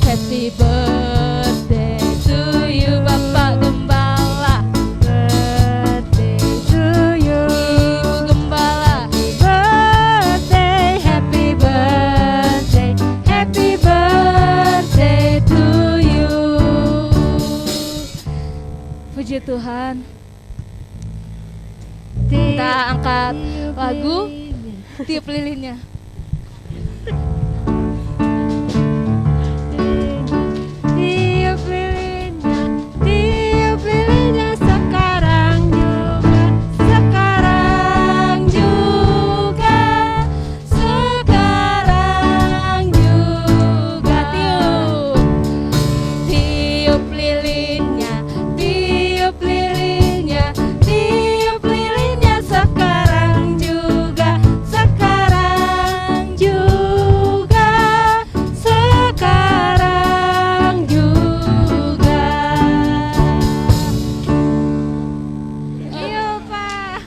Happy birthday to you Bapak Gembala. Birthday to you Ibu Gembala. Birthday, happy birthday, happy birthday to you. Puji Tuhan. Kita angkat lagu Tiup Lilinnya. Tiup lilinnya, tiup lilinnya sekarang juga, sekarang juga, sekarang juga. Tiup lilinnya, tiup lilinnya, tiup lilinnya sekarang juga, sekarang juga, sekarang juga. Ayo Pak.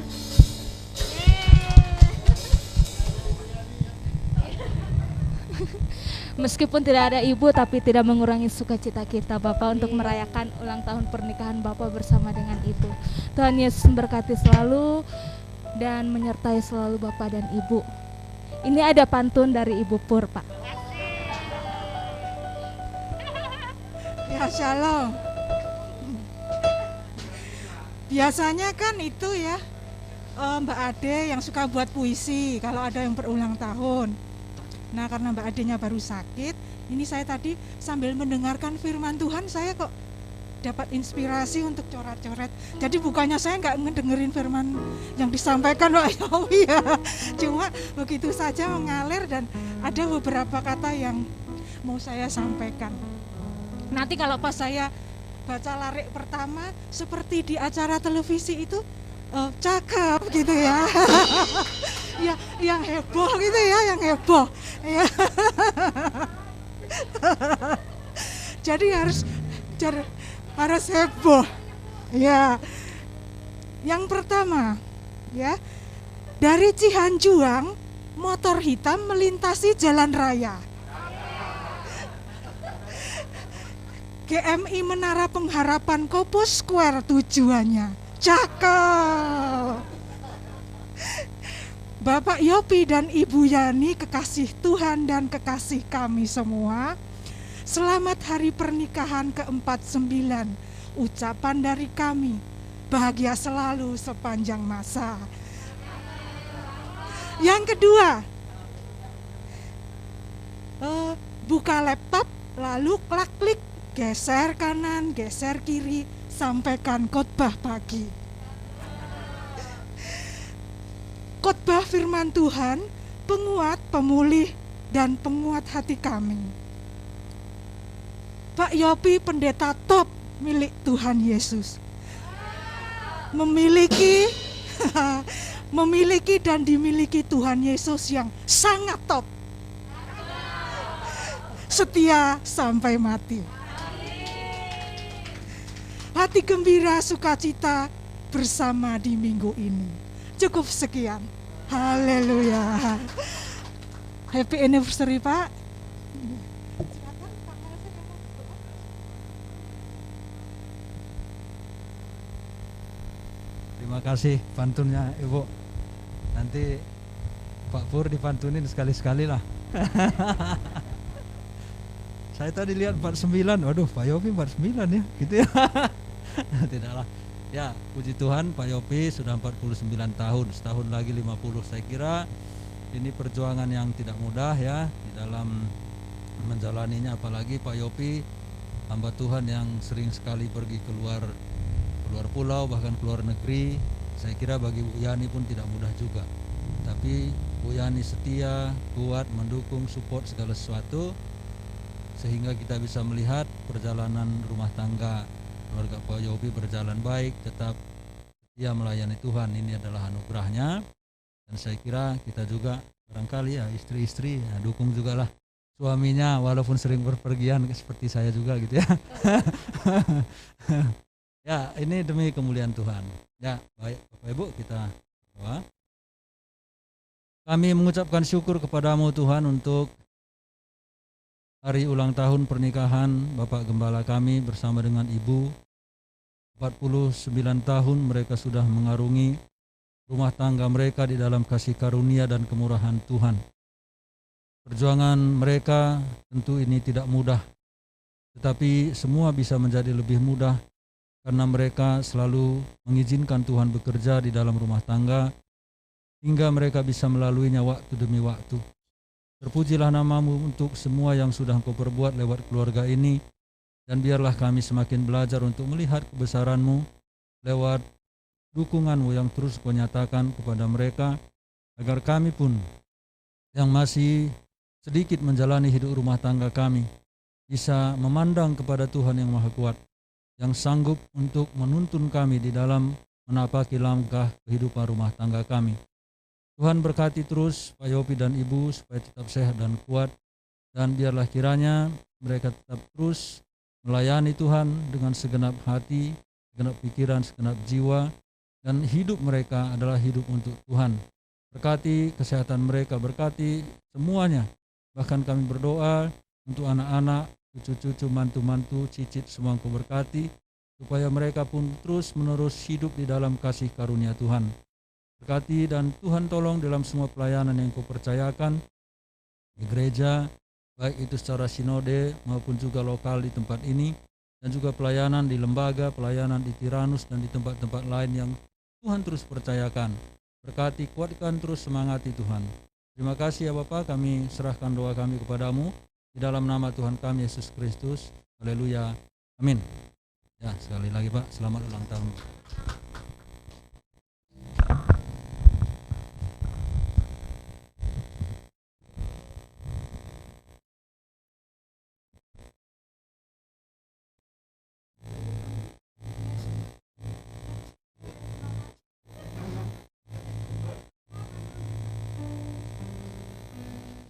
Meskipun tidak ada ibu, tapi tidak mengurangi sukacita kita Bapak untuk merayakan ulang tahun pernikahan Bapak bersama dengan ibu. Tuhan Yesus memberkati selalu dan menyertai selalu Bapak dan Ibu. Ini ada pantun dari Ibu Pur, Pak. Ya shalom. Biasanya kan itu ya Mbak Ade yang suka buat puisi kalau ada yang berulang tahun. Nah karena Mbak Adenya baru sakit, ini saya tadi sambil mendengarkan firman Tuhan saya kok dapat inspirasi untuk coret-coret. Jadi bukannya saya nggak ngedengerin firman yang disampaikan Pak Yopi ya, cuma begitu saja mengalir dan ada beberapa kata yang mau saya sampaikan. Nanti kalau pas saya baca larik pertama seperti di acara televisi itu cakep gitu ya. Ya yang heboh gitu ya, yang heboh ya. Jadi harus heboh ya. Yang pertama ya, dari Cihanjuang motor hitam melintasi jalan raya. GMI Menara Pengharapan Kopo Square tujuannya. Cakep. Bapak Yopi dan Ibu Yani, kekasih Tuhan dan kekasih kami semua, selamat hari pernikahan ke-49. Ucapan dari kami, bahagia selalu sepanjang masa. Yang kedua, buka laptop lalu klik, geser kanan, geser kiri, sampaikan khotbah pagi. Khotbah firman Tuhan, penguat, pemulih, dan penguat hati kami. Pak Yopi pendeta top milik Tuhan Yesus. Memiliki memiliki dan dimiliki Tuhan Yesus yang sangat top. Setia sampai mati. Hati gembira, sukacita bersama di minggu ini. Cukup sekian. Haleluya. Happy anniversary, Pak. Terima kasih pantunnya Ibu. Nanti Pak Pur dipantunin sekali-sekali lah. Saya tadi lihat 49, waduh Pak Yopi 49 ya, gitu ya. Tidaklah. Ya, puji Tuhan Pak Yopi sudah 49 tahun, setahun lagi 50. Saya kira ini perjuangan yang tidak mudah ya di dalam menjalaninya, apalagi Pak Yopi hamba Tuhan yang sering sekali pergi keluar pulau, bahkan keluar negeri. Saya kira bagi Bu Yani pun tidak mudah juga. Tapi Bu Yani setia, kuat, mendukung, support segala sesuatu, sehingga kita bisa melihat perjalanan rumah tangga keluarga Pak Yopi berjalan baik, tetap setia melayani Tuhan. Ini adalah anugerahnya, dan saya kira kita juga barangkali ya istri-istri ya, dukung juga lah suaminya walaupun sering berpergian seperti saya juga gitu ya. Ya, ini demi kemuliaan Tuhan. Ya, baik Bapak Ibu, kita berdoa. Kami mengucapkan syukur kepadamu Tuhan untuk hari ulang tahun pernikahan Bapak Gembala kami bersama dengan Ibu. 49 tahun mereka sudah mengarungi rumah tangga mereka di dalam kasih karunia dan kemurahan Tuhan. Perjuangan mereka tentu ini tidak mudah, tetapi semua bisa menjadi lebih mudah karena mereka selalu mengizinkan Tuhan bekerja di dalam rumah tangga hingga mereka bisa melaluinya waktu demi waktu. Terpujilah namamu untuk semua yang sudah Engkau perbuat lewat keluarga ini, dan biarlah kami semakin belajar untuk melihat kebesaran-Mu lewat dukungan-Mu yang terus Kau nyatakan kepada mereka, agar kami pun yang masih sedikit menjalani hidup rumah tangga kami bisa memandang kepada Tuhan yang Maha Kuat, yang sanggup untuk menuntun kami di dalam menapaki langkah kehidupan rumah tangga kami. Tuhan berkati terus Pak Yopi dan Ibu supaya tetap sehat dan kuat, dan biarlah kiranya mereka tetap terus melayani Tuhan dengan segenap hati, segenap pikiran, segenap jiwa, dan hidup mereka adalah hidup untuk Tuhan. Berkati kesehatan mereka, berkati semuanya. Bahkan kami berdoa untuk anak-anak, cucu-cucu, mantu-mantu, cicit, semua Engkau berkati, supaya mereka pun terus menerus hidup di dalam kasih karunia Tuhan. Berkati dan Tuhan tolong dalam semua pelayanan yang Kau percayakan di gereja, baik itu secara sinode maupun juga lokal di tempat ini, dan juga pelayanan di lembaga, pelayanan di Tiranus dan di tempat-tempat lain yang Tuhan terus percayakan. Berkati, kuatkan terus, semangati Tuhan. Terima kasih ya Bapa, kami serahkan doa kami kepadamu di dalam nama Tuhan kami Yesus Kristus. Haleluya. Amin. Ya, sekali lagi Pak, selamat ulang tahun.